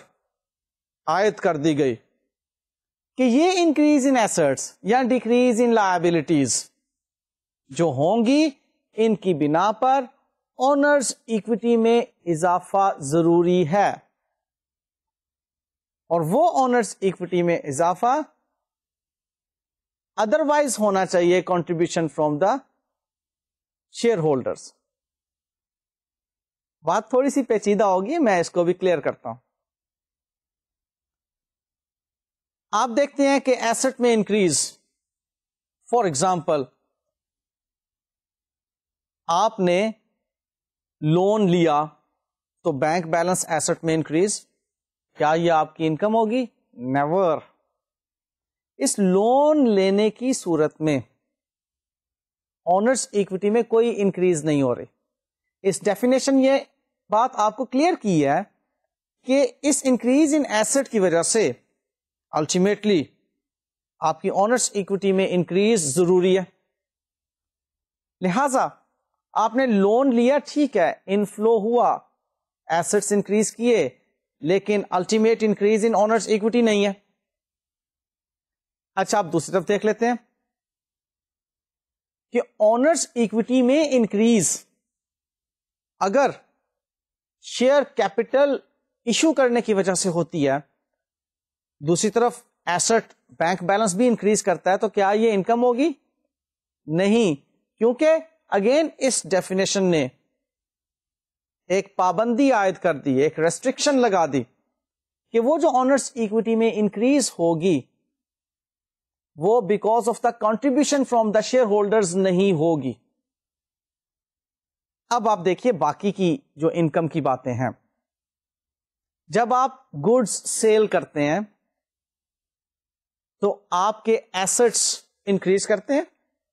Speaker 1: عائد کر دی گئی کہ یہ انکریز ان ایسٹس یا ڈیکریز ان لائبلٹیز جو ہوں گی ان کی بنا پر اونرز ایکوٹی میں اضافہ ضروری ہے, اور وہ اونرز ایکوٹی میں اضافہ ادروائز ہونا چاہیے contribution from the share holders. بات تھوڑی سی پیچیدہ ہوگی, میں اس کو بھی کلیئر کرتا ہوں. آپ دیکھتے ہیں کہ ایسٹ میں انکریز, فار ایگزامپل آپ نے لون لیا تو بینک بیلنس ایسٹ میں انکریز, کیا یہ آپ کی انکم ہوگی؟ نیور. اس لون لینے کی صورت میں اونرز ایکوٹی میں کوئی انکریز نہیں ہو رہی. اس ڈیفینیشن یہ بات آپ کو کلیئر کی ہے کہ اس انکریز ان ایسٹ کی وجہ سے الٹیمیٹلی آپ کی آنرس ایکوٹی میں انکریز ضروری ہے. لہذا آپ نے لون لیا, ٹھیک ہے, انفلو ہوا, ایسٹس انکریز کیے, لیکن ultimate increase in honours equity نہیں ہے. اچھا, آپ دوسری طرف دیکھ لیتے ہیں کہ آنرس ایکوٹی میں انکریز اگر شیئر کیپٹل ایشو کرنے کی وجہ سے ہوتی ہے, دوسری طرف ایسٹ بینک بیلنس بھی انکریز کرتا ہے, تو کیا یہ انکم ہوگی؟ نہیں, کیونکہ اگین اس ڈیفینیشن نے ایک پابندی عائد کر دی, ایک ریسٹرکشن لگا دی کہ وہ جو آنرس ایکوٹی میں انکریز ہوگی وہ because of the contribution from the share holders نہیں ہوگی. اب آپ دیکھیے باقی کی جو انکم کی باتیں ہیں. جب آپ گڈس سیل کرتے ہیں تو آپ کے ایسٹس انکریز کرتے ہیں,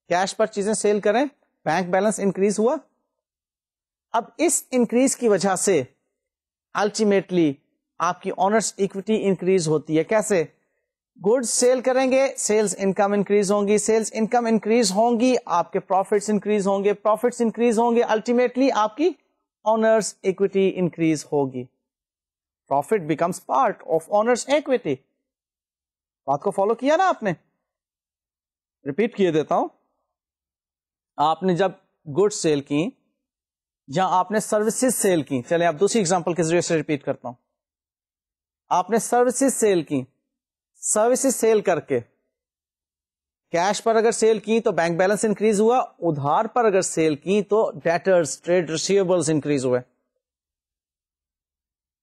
Speaker 1: کیش پر چیزیں سیل کریں, بینک بیلنس انکریز ہوا. اب اس انکریز کی وجہ سے الٹیمیٹلی آپ کی آنرس ایکوٹی انکریز ہوتی ہے. کیسے؟ گڈس سیل کریں گے, سیلز انکم انکریز ہوں گی, سیلز انکم انکریز ہوں گی, آپ کے پروفٹس انکریز ہوں گے, پروفٹس انکریز ہوں گے, الٹیمیٹلی آپ کی آنرس ایکوٹی انکریز ہوگی. Profit becomes part of owners equity. بات کو فالو کیا نا آپ نے؟ ریپیٹ کیے دیتا ہوں. آپ نے جب گڈس سیل کی یا آپ نے سروسز سیل کی, چلیں آپ دوسری ایگزامپل کے ذریعے سے ریپیٹ کرتا ہوں. آپ نے سروسز سیل کی, سروسز سیل کر کے کیش پر اگر سیل کی تو بینک بیلنس انکریز ہوا, ادھار پر اگر سیل کی تو ڈیٹرز ٹریڈ ریسیویبلز انکریز ہوئے.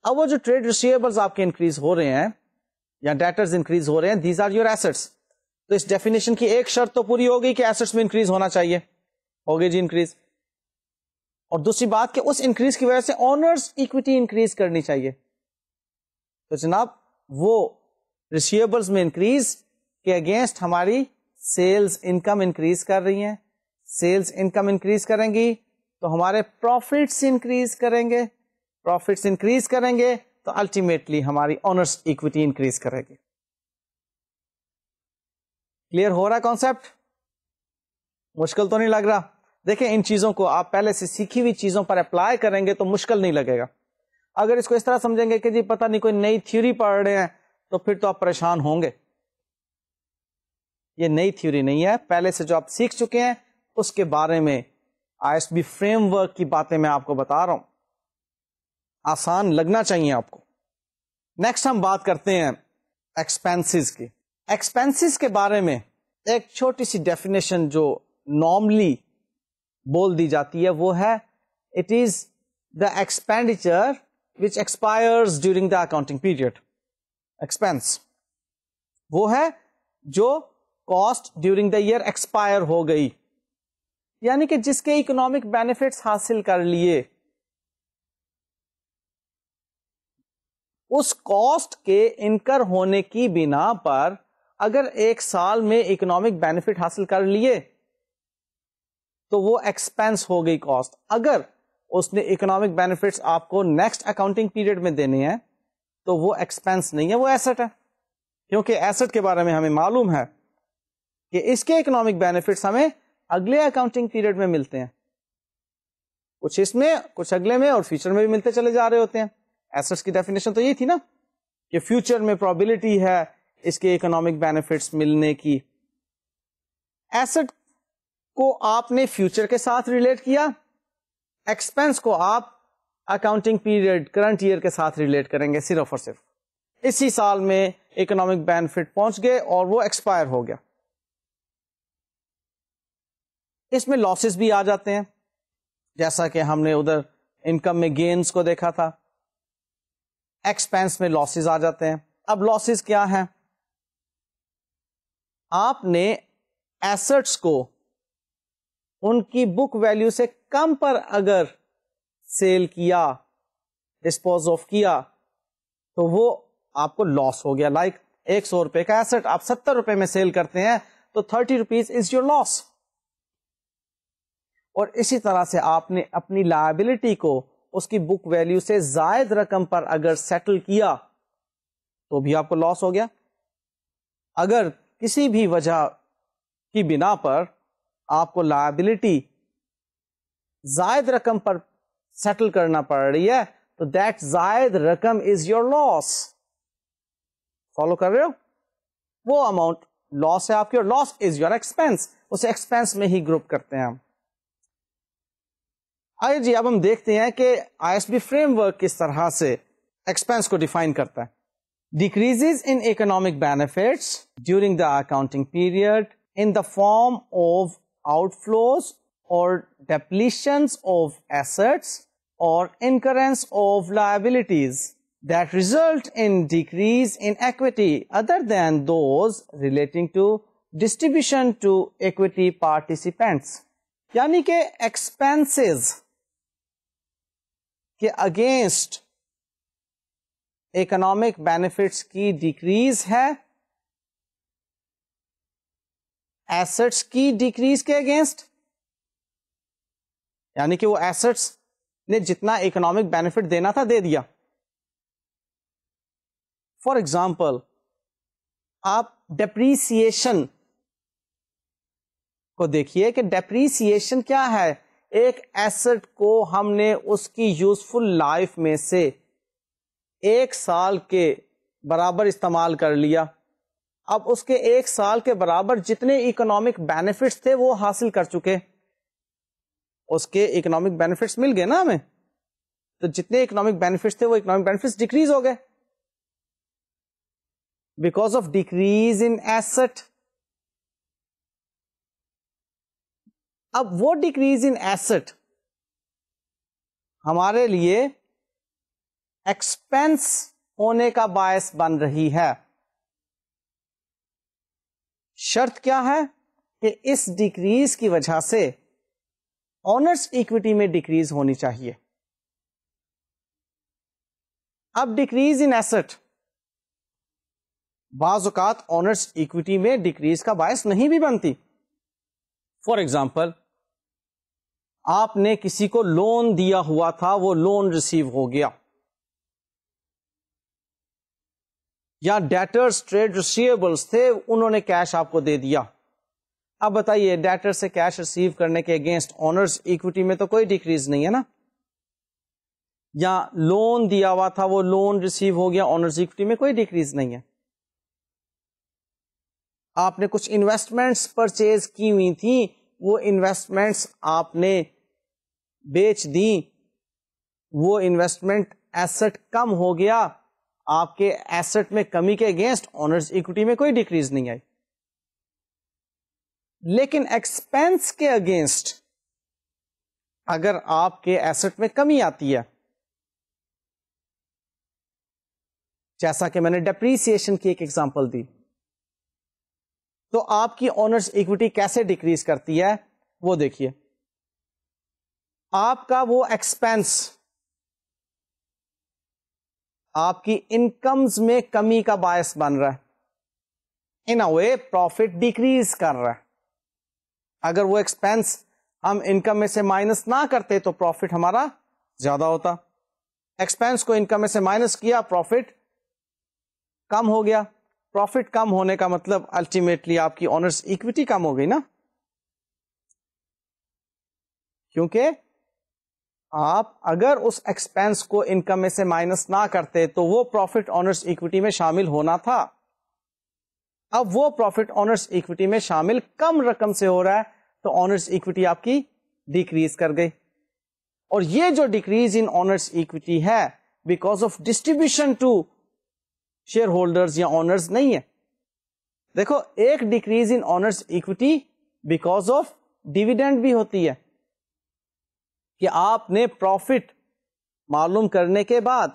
Speaker 1: اب وہ جو ٹریڈ ریسیویبلز آپ کے انکریز ہو رہے ہیں یا ڈیٹرز انکریز ہو رہے ہیں, دیز آر یور ایسٹس. تو اس ڈیفینیشن کی ایک شرط تو پوری ہوگی کہ ایسٹس میں انکریز ہونا چاہیے, ہوگی جی انکریز. اور دوسری بات کہ اس انکریز کی وجہ سے آنرس ایکوٹی انکریز کرنی چاہیے. تو جناب وہ ریسیویبلز میں انکریز کے اگینسٹ ہماری سیلز انکم انکریز کر رہی ہیں. سیلز انکم انکریز کریں گی تو ہمارے پروفٹس انکریز کریں گے, پروفٹس انکریز کریں گے تو الٹیمیٹلی ہماری آنرس ایکوٹی انکریز کرے گی. کلیئر ہو رہا کانسیپٹ؟ مشکل تو نہیں لگ رہا؟ دیکھیں ان چیزوں کو آپ پہلے سے سیکھی ہوئی چیزوں پر اپلائی کریں گے تو مشکل نہیں لگے گا. اگر اس کو اس طرح سمجھیں گے کہ جی پتہ نہیں کوئی نئی تھیوری پڑھ رہے ہیں تو پھر تو آپ پریشان ہوں گے. یہ نئی تھیوری نہیں ہے, پہلے سے جو آپ سیکھ چکے ہیں اس کے بارے میں ISB فریم ورک کی باتیں میں آپ کو بتا رہا ہوں, آسان لگنا چاہیے آپ کو. نیکسٹ ہم بات کرتے ہیں ایکسپینسز کی. ایکسپینسز کے بارے میں ایک چھوٹی سی ڈیفینیشن جو نارملی بول دی جاتی ہے وہ ہے it is the expenditure which expires during the accounting period. Expense وہ ہے جو cost during the year expire ہو گئی, یعنی کہ جس کے اکنامک بینیفٹس حاصل کر لیے, اس کاسٹ کے انکر ہونے کی بنا پر اگر ایک سال میں اکنامک بینیفٹ حاصل کر لیے تو وہ ایکسپینس ہو گئی کاسٹ. اگر اس نے اکنامک بینیفٹس آپ کو نیکسٹ اکاؤنٹنگ پیریڈ میں دینے ہیں تو وہ ایکسپینس نہیں ہے, وہ ایسٹ ہے. کیونکہ ایسٹ کے بارے میں ہمیں معلوم ہے کہ اس کے اکنامک بینیفٹس ہمیں اگلے اکاؤنٹنگ پیریڈ میں ملتے ہیں, کچھ اس میں کچھ اگلے میں اور فیوچر میں بھی ملتے چلے جا رہے ہوتے ہیں. ایسٹس کی ڈیفینیشن تو یہ تھی نا کہ فیوچر میں پرابیلٹی ہے اس کے اکنامک بینیفٹس ملنے کی. ایسٹ کو آپ نے فیوچر کے ساتھ ریلیٹ کیا, ایکسپینس کو آپ اکاؤنٹنگ پیریڈ کرنٹ ایئر کے ساتھ ریلیٹ کریں گے. صرف اور صرف اسی سال میں اکنامک بینیفٹ پہنچ گئے اور وہ ایکسپائر ہو گیا. اس میں لاسز بھی آ جاتے ہیں, جیسا کہ ہم نے ادھر انکم میں گینز کو دیکھا تھا. ایکسپینس میں لاسز آ جاتے ہیں. اب لاسز کیا ہیں؟ آپ نے ایسٹس کو ان کی بک ویلیو سے کم پر اگر سیل کیا, ڈسپوز آف کیا, تو وہ آپ کو لاس ہو گیا. لائک 100 روپے کا ایسٹ آپ 70 روپے میں سیل کرتے ہیں تو 30 روپیز از یور لاس. اور اسی طرح سے آپ نے اپنی لائبلٹی کو اس کی بک ویلیو سے زائد رقم پر اگر سیٹل کیا تو بھی آپ کو لاس ہو گیا. اگر کسی بھی وجہ کی بنا پر آپ کو لائبلٹی زائد رقم پر سیٹل کرنا پڑ رہی ہے تو دیٹ زائد رقم از یور لاس. فالو کر رہے ہو؟ وہ اماؤنٹ لاس ہے آپ کی اور لاس از یور ایکسپینس. اسے ایکسپینس میں ہی گروپ کرتے ہیں ہم. آئیے جی اب ہم دیکھتے ہیں کہ I S B frame work کس طرح سے ایکسپینس کو ڈیفائن کرتا ہے. Decreases in economic benefits during the accounting period in the form of outflows or depletions of assets or incurrence of liabilities that result in decrease in equity other than those relating to distribution to equity participants. یعنی کہ expenses کے against economic benefits کی decrease ہے assets کی decrease کے against. یعنی کہ وہ ایسٹس نے جتنا اکنامک بینیفٹ دینا تھا دے دیا. فار ایگزامپل آپ ڈیپریسیشن کو دیکھیے کہ ڈیپریسیشن کیا ہے. ایک ایسٹ کو ہم نے اس کی یوزفل لائف میں سے 1 سال کے برابر استعمال کر لیا. اب اس کے 1 سال کے برابر جتنے اکنامک بینیفٹس تھے وہ حاصل کر چکے. اس کے اکنامک بینیفٹس مل گئے نا ہمیں, تو جتنے اکنامک بینیفٹس تھے وہ اکنامک بینیفٹس ڈیکریز ہو گئے because of decrease in asset. اب وہ ڈیکریز ان ایسٹ ہمارے لیے ایکسپینس ہونے کا باعث بن رہی ہے. شرط کیا ہے کہ اس ڈیکریز کی وجہ سے اونرز ایکوٹی میں ڈیکریز ہونی چاہیے. اب ڈیکریز ان ایسٹ بعض اوقات اونرز ایکوٹی میں ڈیکریز کا باعث نہیں بھی بنتی. فار ایگزامپل آپ نے کسی کو لون دیا ہوا تھا, وہ لون ریسیو ہو گیا, یا ڈیٹرز ٹریڈ ریسیویبلس تھے انہوں نے کیش آپ کو دے دیا. اب بتائیے ڈیٹر سے کیش ریسیو کرنے کے اگینسٹ اونرز ایکوٹی میں تو کوئی ڈیکریز نہیں ہے نا. یا لون دیا ہوا تھا وہ لون ریسیو ہو گیا, اونرز ایکوٹی میں کوئی ڈیکریز نہیں ہے. آپ نے کچھ انویسٹمنٹس پرچیز کی ہوئی تھیں, وہ انویسٹمنٹس آپ نے بیچ دی, وہ انویسٹمنٹ ایسٹ کم ہو گیا, آپ کے ایسٹ میں کمی کے اگینسٹ اونرز ایکوٹی میں کوئی ڈیکریز نہیں آئی. لیکن ایکسپینس کے اگینسٹ اگر آپ کے ایسٹ میں کمی آتی ہے, جیسا کہ میں نے ڈیپریسیشن کی ایک ایگزامپل دی, تو آپ کی اونرز ایکوٹی کیسے ڈیکریز کرتی ہے وہ دیکھیے. آپ کا وہ ایکسپینس آپ کی انکمز میں کمی کا باعث بن رہا ہے, in a way profit decrease کر رہا ہے. اگر وہ ایکسپینس ہم انکم میں سے مائنس نہ کرتے تو پروفٹ ہمارا زیادہ ہوتا. ایکسپینس کو انکم میں سے مائنس کیا, پروفٹ کم ہو گیا. پروفٹ کم ہونے کا مطلب الٹیمیٹلی آپ کی اونرز ایکوٹی کم ہو گئی نا, کیونکہ آپ اگر اس ایکسپینس کو انکم میں سے مائنس نہ کرتے تو وہ پروفٹ اونرز ایکوٹی میں شامل ہونا تھا. اب وہ پروفٹ اونرز ایکوٹی میں شامل کم رقم سے ہو رہا ہے تو اونرز ایکوٹی آپ کی ڈیکریز کر گئی. اور یہ جو ڈیکریز ان اونرز ایکوٹی ہے because of distribution to shareholders یا اونرز نہیں ہے. دیکھو ایک decrease in owners equity because of dividend بھی ہوتی ہے کہ آپ نے پروفٹ معلوم کرنے کے بعد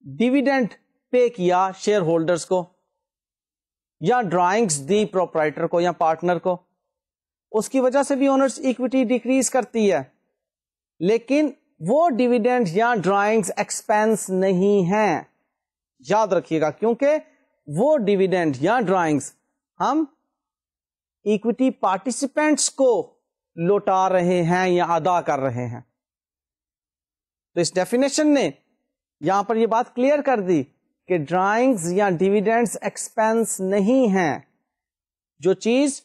Speaker 1: ڈیویڈینڈ پے کیا شیئر ہولڈرز کو, یا ڈرائنگز دی پروپرائٹر کو یا پارٹنر کو, اس کی وجہ سے بھی اونرز ایکوٹی ڈیکریز کرتی ہے. لیکن وہ ڈیویڈینڈ یا ڈرائنگز ایکسپینس نہیں ہیں, یاد رکھیے گا, کیونکہ وہ ڈیویڈینڈ یا ڈرائنگز ہم ایکوٹی پارٹیسپینٹس کو لوٹا رہے ہیں یا ادا کر رہے ہیں. تو اس ڈیفینیشن نے یہاں پر یہ بات کلیئر کر دی کہ ڈرائنگز یا ڈیویڈینڈز ایکسپینس نہیں ہیں, جو چیز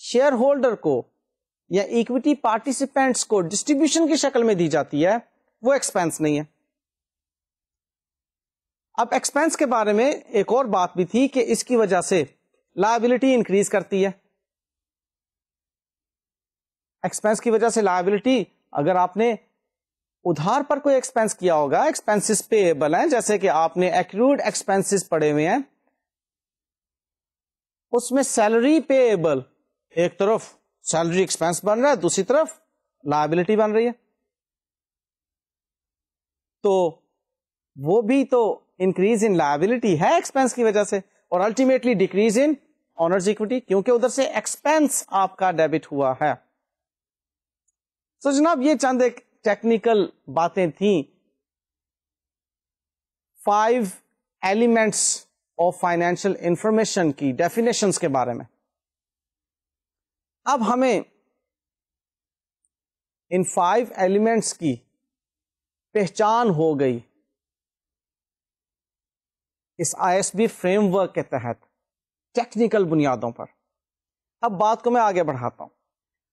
Speaker 1: شیئر ہولڈر کو یا ایکوٹی پارٹیسپینٹس کو ڈسٹریبیوشن کی شکل میں دی جاتی ہے وہ ایکسپینس نہیں ہے. اب ایکسپینس کے بارے میں ایک اور بات بھی تھی کہ اس کی وجہ سے لائبلٹی انکریز کرتی ہے. ایکسپینس کی وجہ سے لائبلٹی, اگر آپ نے ادھار پر کوئی ایکسپینس کیا ہوگا, ایکسپینسز پیبل ہیں, جیسے کہ آپ نے ایکروڈ ایکسپینسز پڑے ہوئے ہیں, اس میں سیلری پیبل ایک طرف سیلری ایکسپینس بن رہا ہے, دوسری طرف لائبلٹی بن رہی ہے, تو وہ بھی تو انکریز ان لائبلٹی ہے ایکسپینس کی وجہ سے, اور ultimately decrease in owners equity, کیونکہ ادھر سے ایکسپینس آپ کا ڈیبٹ ہوا ہے. تو جناب یہ چند ایک ٹیکنیکل باتیں تھیں 5 ایلیمنٹس آف فائنینشیل انفارمیشن کی ڈیفینیشنز کے بارے میں. اب ہمیں ان 5 ایلیمنٹس کی پہچان ہو گئی اس ISB فریم ورک کے تحت ٹیکنیکل بنیادوں پر. اب بات کو میں آگے بڑھاتا ہوں.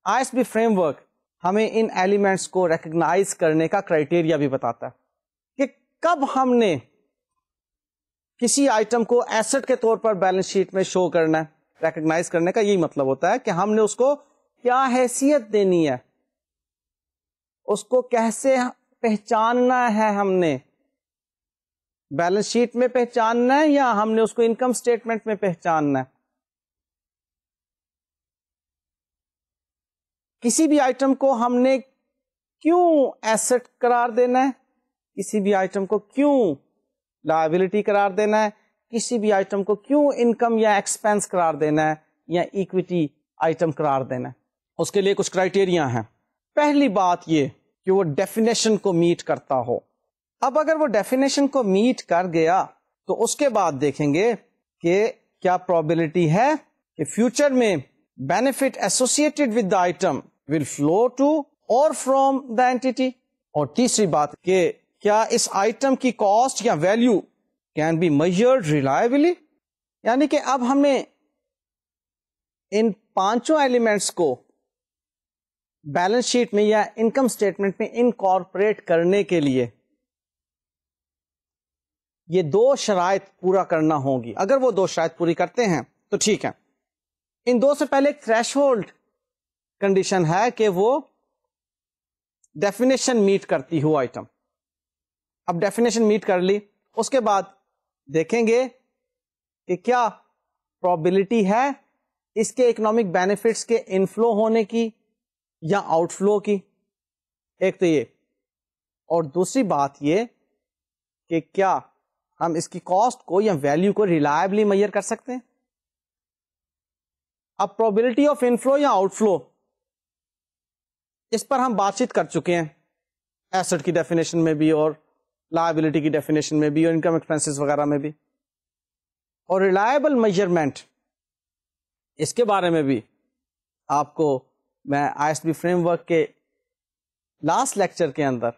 Speaker 1: ISB فریم ورک ہمیں ان ایلیمنٹس کو ریکگنائز کرنے کا کرائٹیریا بھی بتاتا ہے کہ کب ہم نے کسی آئٹم کو ایسٹ کے طور پر بیلنس شیٹ میں شو کرنا ہے. ریکگنائز کرنے کا یہی مطلب ہوتا ہے کہ ہم نے اس کو کیا حیثیت دینی ہے, اس کو کیسے پہچاننا ہے, ہم نے بیلنس شیٹ میں پہچاننا ہے یا ہم نے اس کو انکم اسٹیٹمنٹ میں پہچاننا ہے. کسی بھی آئٹم کو ہم نے کیوں ایسٹ قرار دینا ہے, کسی بھی آئٹم کو کیوں لائبلٹی قرار دینا ہے, کسی بھی آئٹم کو کیوں انکم یا ایکسپینس قرار دینا ہے یا ایکویٹی آئٹم قرار دینا ہے. اس کے لیے کچھ کرائٹیریا ہیں. پہلی بات یہ کہ وہ ڈیفینیشن کو میٹ کرتا ہو. اب اگر وہ ڈیفینیشن کو میٹ کر گیا تو اس کے بعد دیکھیں گے کہ کیا پرابیلٹی ہے کہ فیوچر میں benefit associated with the item will flow to or from the entity. اور تیسری بات کہ کیا اس آئٹم کی کاسٹ یا value can be measured reliably. یعنی کہ اب ہمیں ان 5 ایلیمنٹس کو بیلنس شیٹ میں یا انکم اسٹیٹمنٹ میں انکارپوریٹ کرنے کے لیے یہ 2 شرائط پورا کرنا ہوں گی. اگر وہ 2 شرائط پوری کرتے ہیں تو ٹھیک ہے. ان 2 سے پہلے ایک تھریش ہولڈ کنڈیشن ہے کہ وہ ڈیفینیشن میٹ کرتی ہو آئٹم. اب ڈیفینیشن میٹ کر لی, اس کے بعد دیکھیں گے کہ کیا پرابیلٹی ہے اس کے اکنامک بینیفٹس کے انفلو ہونے کی یا آؤٹ فلو کی. ایک تو یہ, اور دوسری بات یہ کہ کیا ہم اس کی کاسٹ کو یا ویلیو کو ریلائبلی میئر کر سکتے ہیں. اب پرابیلٹی آف انفلو یا آؤٹ فلو, اس پر ہم بات چیت کر چکے ہیں ایسٹ کی ڈیفینیشن میں بھی اور لائبلٹی کی ڈیفینیشن میں بھی اور انکم ایکسپینسز وغیرہ میں بھی. اور ریلائبل میجرمنٹ, اس کے بارے میں بھی آپ کو میں ISB فریم ورک کے لاسٹ لیکچر کے اندر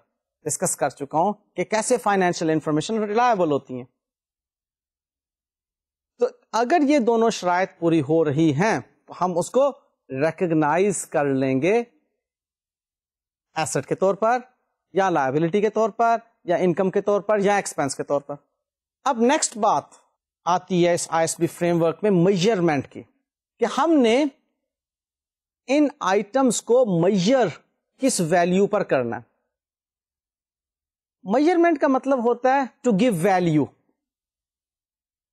Speaker 1: ڈسکس کر چکا ہوں کہ کیسے فائنینشیل انفارمیشن ریلائبل ہوتی ہیں. تو اگر یہ دونوں شرائط پوری ہو رہی ہیں تو ہم اس کو ریکگنائز کر لیں گے ایسٹ کے طور پر یا لائبلٹی کے طور پر یا انکم کے طور پر یا ایکسپینس کے طور پر. اب نیکسٹ بات آتی ہے اس ISB فریم ورک میں میجرمنٹ کی, کہ ہم نے ان آئٹمس کو میجر کس ویلیو پر کرنا ہے. میجرمنٹ کا مطلب ہوتا ہے to give value.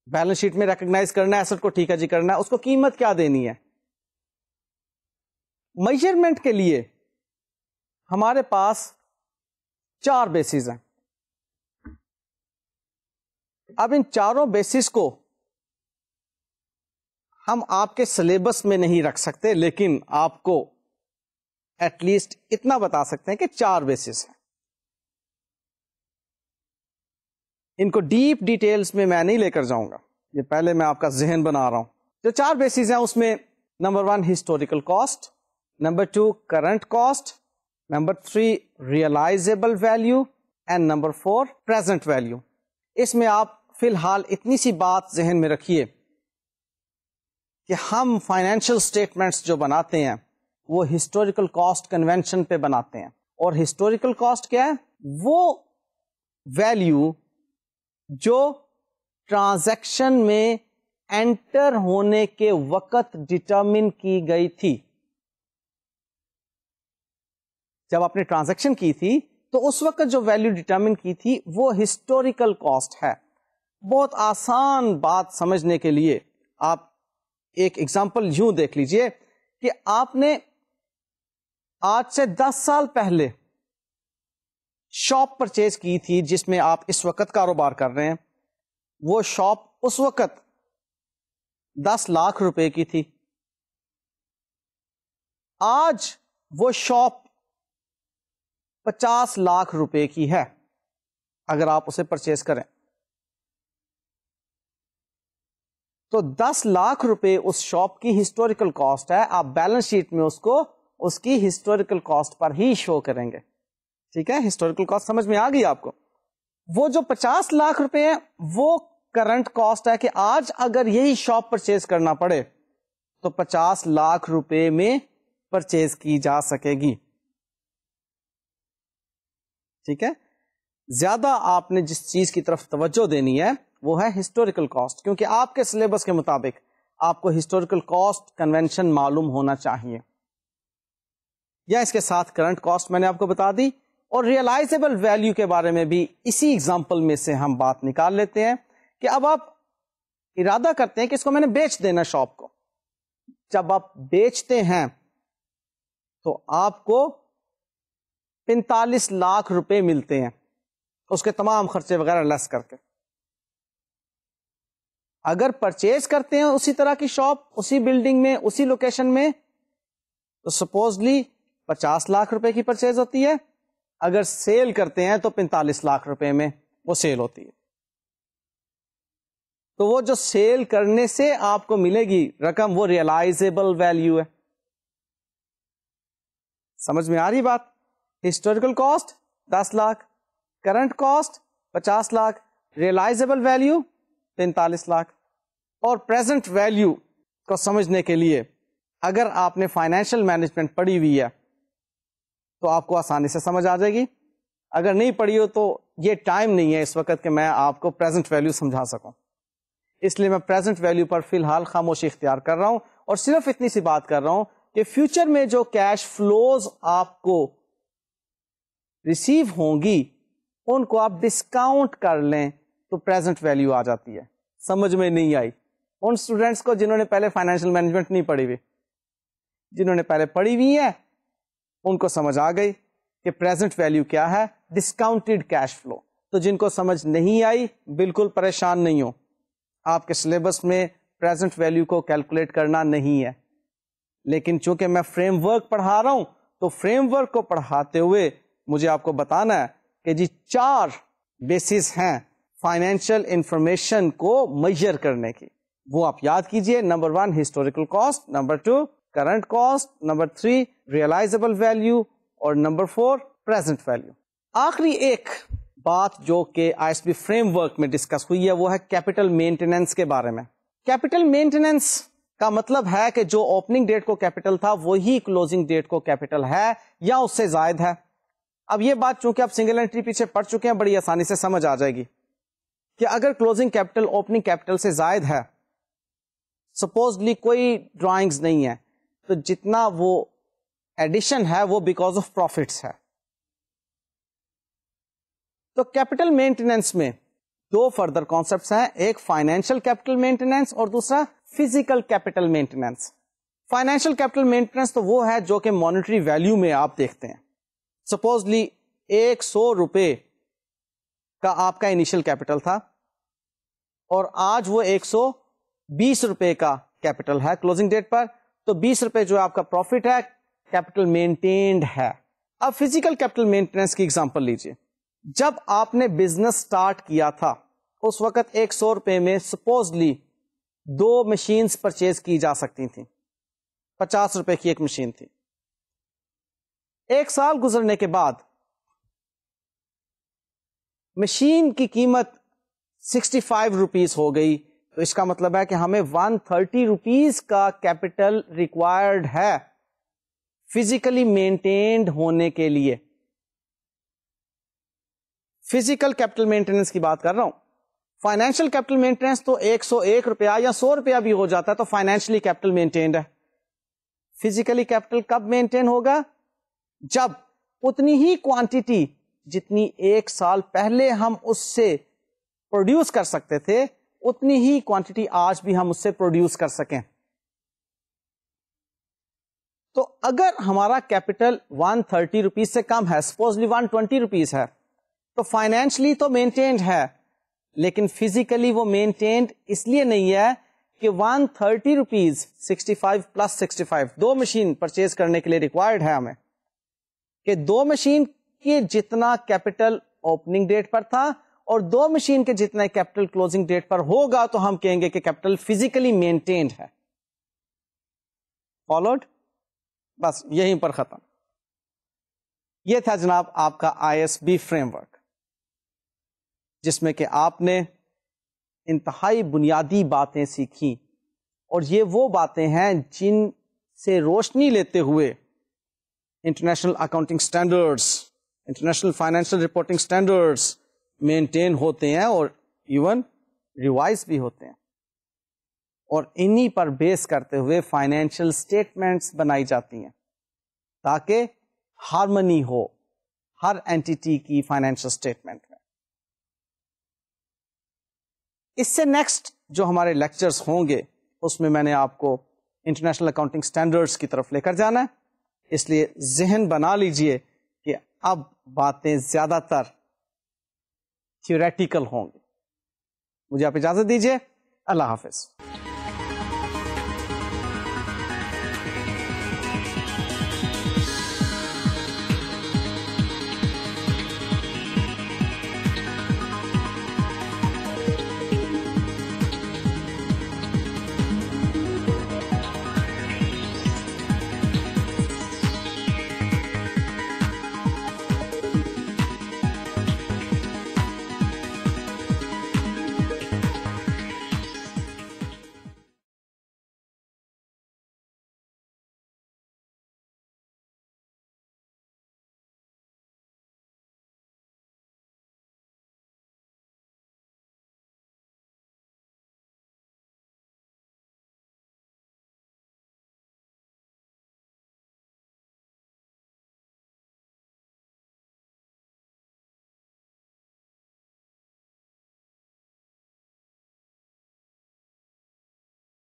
Speaker 1: Balance sheet میں ریکگنائز کرنا ہے ایسٹ کو, ٹھیک ہے جی کرنا ہے, اس کو قیمت کیا دینی ہے. میجرمنٹ کے لیے ہمارے پاس 4 بیسز ہیں. اب ان 4 بیسز کو ہم آپ کے سلیبس میں نہیں رکھ سکتے, لیکن آپ کو ایٹ لیسٹ اتنا بتا سکتے ہیں کہ 4 بیسز ہیں. ان کو ڈیپ ڈیٹیلز میں نہیں لے کر جاؤں گا, یہ پہلے میں آپ کا ذہن بنا رہا ہوں. جو 4 بیسز ہیں اس میں number 1 historical cost, number 2 current cost, number 3 realisable value and number 4 present value. اس میں آپ فی الحال اتنی سی بات ذہن میں رکھیے کہ ہم فائنینشیل اسٹیٹمنٹس جو بناتے ہیں وہ ہسٹوریکل کاسٹ کنونشن پہ بناتے ہیں. اور ہسٹوریکل کاسٹ کیا ہے؟ وہ ویلیو جو ٹرانزیکشن میں انٹر ہونے کے وقت ڈٹرمن کی گئی تھی. جب آپ نے ٹرانزیکشن کی تھی تو اس وقت جو ویلیو ڈٹرمن کی تھی وہ ہسٹوریکل کاسٹ ہے. بہت آسان بات سمجھنے کے لیے آپ ایک ایگزامپل یوں دیکھ لیجئے کہ آپ نے آج سے 10 سال پہلے شاپ پرچیز کی تھی جس میں آپ اس وقت کاروبار کر رہے ہیں. وہ شاپ اس وقت 10 لاکھ روپے کی تھی. آج وہ شاپ 50 لاکھ روپے کی ہے اگر آپ اسے پرچیز کریں. تو 10 لاکھ روپے اس شاپ کی ہسٹوریکل کاسٹ ہے. آپ بیلنس شیٹ میں اس کو اس کی ہسٹوریکل کاسٹ پر ہی شو کریں گے. ٹھیک ہے, ہسٹوریکل کاسٹ سمجھ میں آ گئی آپ کو. وہ جو 50 لاکھ روپے ہیں وہ کرنٹ کاسٹ ہے کہ آج اگر یہی شاپ پرچیز کرنا پڑے تو 50 لاکھ روپے میں پرچیز کی جا سکے گی. ٹھیک ہے, زیادہ آپ نے جس چیز کی طرف توجہ دینی ہے وہ ہے ہسٹوریکل کاسٹ, کیونکہ آپ کے سلیبس کے مطابق آپ کو ہسٹوریکل کاسٹ کنونشن معلوم ہونا چاہیے. یا اس کے ساتھ کرنٹ کاسٹ میں نے آپ کو بتا دی, اور ریئلائزیبل ویلیو کے بارے میں بھی اسی ایگزامپل میں سے ہم بات نکال لیتے ہیں کہ اب آپ ارادہ کرتے ہیں کہ اس کو میں نے بیچ دینا شاپ کو. جب آپ بیچتے ہیں تو آپ کو 45 لاکھ روپے ملتے ہیں اس کے تمام خرچے وغیرہ لیس کر کے. اگر پرچیز کرتے ہیں اسی طرح کی شاپ اسی بلڈنگ میں اسی لوکیشن میں تو سپوزلی 50 لاکھ روپے کی پرچیز ہوتی ہے. اگر سیل کرتے ہیں تو 45 لاکھ روپے میں وہ سیل ہوتی ہے. تو وہ جو سیل کرنے سے آپ کو ملے گی رقم وہ ریئلائزیبل ویلیو ہے. سمجھ میں آ رہی بات؟ Historical cost 10 lakh, current cost 50 lakh, realisable value 45 lakh. اور پریزنٹ ویلیو کو سمجھنے کے لیے اگر آپ نے فائنینشیل مینجمنٹ پڑھی ہوئی ہے تو آپ کو آسانی سے سمجھ آ جائے گی. اگر نہیں پڑھی ہو تو یہ ٹائم نہیں ہے اس وقت کہ میں آپ کو پریزنٹ ویلیو سمجھا سکوں, اس لیے میں پریزنٹ ویلیو پر فی الحال خاموشی اختیار کر رہا ہوں اور صرف اتنی سی بات کر رہا ہوں کہ فیوچر میں جو کیش فلوز آپ کو ریسیو ہوں گی ان کو آپ ڈسکاؤنٹ کر لیں تو پریزنٹ ویلیو آ جاتی ہے. سمجھ میں نہیں آئی ان اسٹوڈینٹس کو جنہوں نے پہلے فائنینشیل مینجمنٹ نہیں پڑھی ہوئی؟ جنہوں نے پہلے پڑھی ہوئی ہے ان کو سمجھ آ گئی کہ پریزنٹ ویلیو کیا ہے, ڈسکاؤنٹڈ کیش فلو. تو جن کو سمجھ نہیں آئی بالکل پریشان نہیں ہو, آپ کے سلیبس میں پریزنٹ ویلیو کو کیلکولیٹ کرنا نہیں ہے. لیکن چونکہ میں فریم ورک پڑھا رہا ہوں تو فریم ورک کو پڑھاتے ہوئے مجھے آپ کو بتانا ہے کہ جی 4 بیسز ہیں فائنینشیل انفارمیشن کو میجر کرنے کی. وہ آپ یاد کیجئے. Number 1 historical cost, number 2 current cost, number 3 realisable value, اور نمبر 4 پریزنٹ ویلیو. آخری ایک بات جو کہ I S B framework میں ڈسکس ہوئی ہے وہ ہے کیپٹل مینٹیننس کے بارے میں. کیپٹل مینٹیننس کا مطلب ہے کہ جو اوپننگ ڈیٹ کو کیپٹل تھا وہی کلوزنگ ڈیٹ کو کیپٹل ہے یا اس سے زائد ہے. اب یہ بات چونکہ آپ سنگل انٹری پیچھے پڑ چکے ہیں بڑی آسانی سے سمجھ آ جائے گی کہ اگر کلوزنگ کیپٹل اوپننگ کیپٹل سے زائد ہے, سپوزلی کوئی ڈرائنگز نہیں ہے, تو جتنا وہ ایڈیشن ہے وہ بیکاز آف پروفٹس ہے. تو کیپٹل مینٹیننس میں 2 فردر کانسیپٹس ہیں, ایک فائنینشیل کیپٹل مینٹیننس اور دوسرا physical capital maintenance. Financial capital maintenance تو وہ ہے جو کہ مانیٹری ویلیو میں آپ دیکھتے ہیں. سپوزلی 100 روپے کا آپ کا انیشل کیپٹل تھا اور آج وہ 120 روپے کا کیپٹل ہے کلوزنگ ڈیٹ پر, تو 20 روپے جو آپ کا پروفٹ ہے کیپٹل مینٹینڈ ہے. اب فزیکل کیپٹل مینٹیننس کی ایگزامپل لیجئے. جب آپ نے بزنس سٹارٹ کیا تھا اس وقت 100 روپے میں سپوزلی 2 مشینز پرچیز کی جا سکتی تھیں, 50 روپے کی ایک مشین تھی. 1 سال گزرنے کے بعد مشین کی قیمت 65 روپیز ہو گئی, تو اس کا مطلب ہے کہ ہمیں 130 روپیز کا کیپٹل ریکوائرڈ ہے فزیکلی مینٹینڈ ہونے کے لیے. فزیکل کیپٹل مینٹیننس کی بات کر رہا ہوں. فائنینشیل کیپٹل مینٹیننس تو 101 روپیہ یا 100 روپیہ بھی ہو جاتا ہے تو فائنینشلی کیپٹل مینٹینڈ ہے. فزیکلی کیپٹل کب مینٹین ہوگا؟ جب اتنی ہی کوانٹٹی جتنی ایک سال پہلے ہم اس سے پروڈیوس کر سکتے تھے اتنی ہی کوانٹٹی آج بھی ہم اس سے پروڈیوس کر سکیں. تو اگر ہمارا کیپٹل 130 روپیز سے کم ہے, سپوزلی 120 روپیز ہے, تو فائنینشلی تو مینٹینڈ ہے لیکن فزیکلی وہ مینٹینڈ اس لیے نہیں ہے کہ 130 روپیز 65 پلس 65 دو مشین پرچیز کرنے کے لیے ریکوائرڈ ہے ہمیں, کہ دو مشین کے جتنا کیپٹل اوپننگ ڈیٹ پر تھا اور دو مشین کے جتنا کیپٹل کلوزنگ ڈیٹ پر ہوگا تو ہم کہیں گے کہ کیپٹل فزیکلی مینٹینڈ ہے. فالوڈ؟ بس یہیں پر ختم. یہ تھا جناب آپ کا ISB فریم ورک, جس میں کہ آپ نے انتہائی بنیادی باتیں سیکھی, اور یہ وہ باتیں ہیں جن سے روشنی لیتے ہوئے international accounting standards, international financial reporting standards maintain ہوتے ہیں اور ایون ریوائز بھی ہوتے ہیں, اور انہی پر بیس کرتے ہوئے فائنینشیل اسٹیٹمنٹس بنائی جاتی ہیں تاکہ ہارمنی ہو ہر اینٹیٹی کی فائنینشیل اسٹیٹمنٹ میں. اس سے نیکسٹ جو ہمارے لیکچرز ہوں گے اس میں میں نے آپ کو انٹرنیشنل اکاؤنٹنگ سٹینڈرڈز کی طرف لے کر جانا ہے, اس لیے ذہن بنا لیجئے کہ اب باتیں زیادہ تر تھیوریٹیکل ہوں گی. مجھے آپ اجازت دیجیے. اللہ حافظ.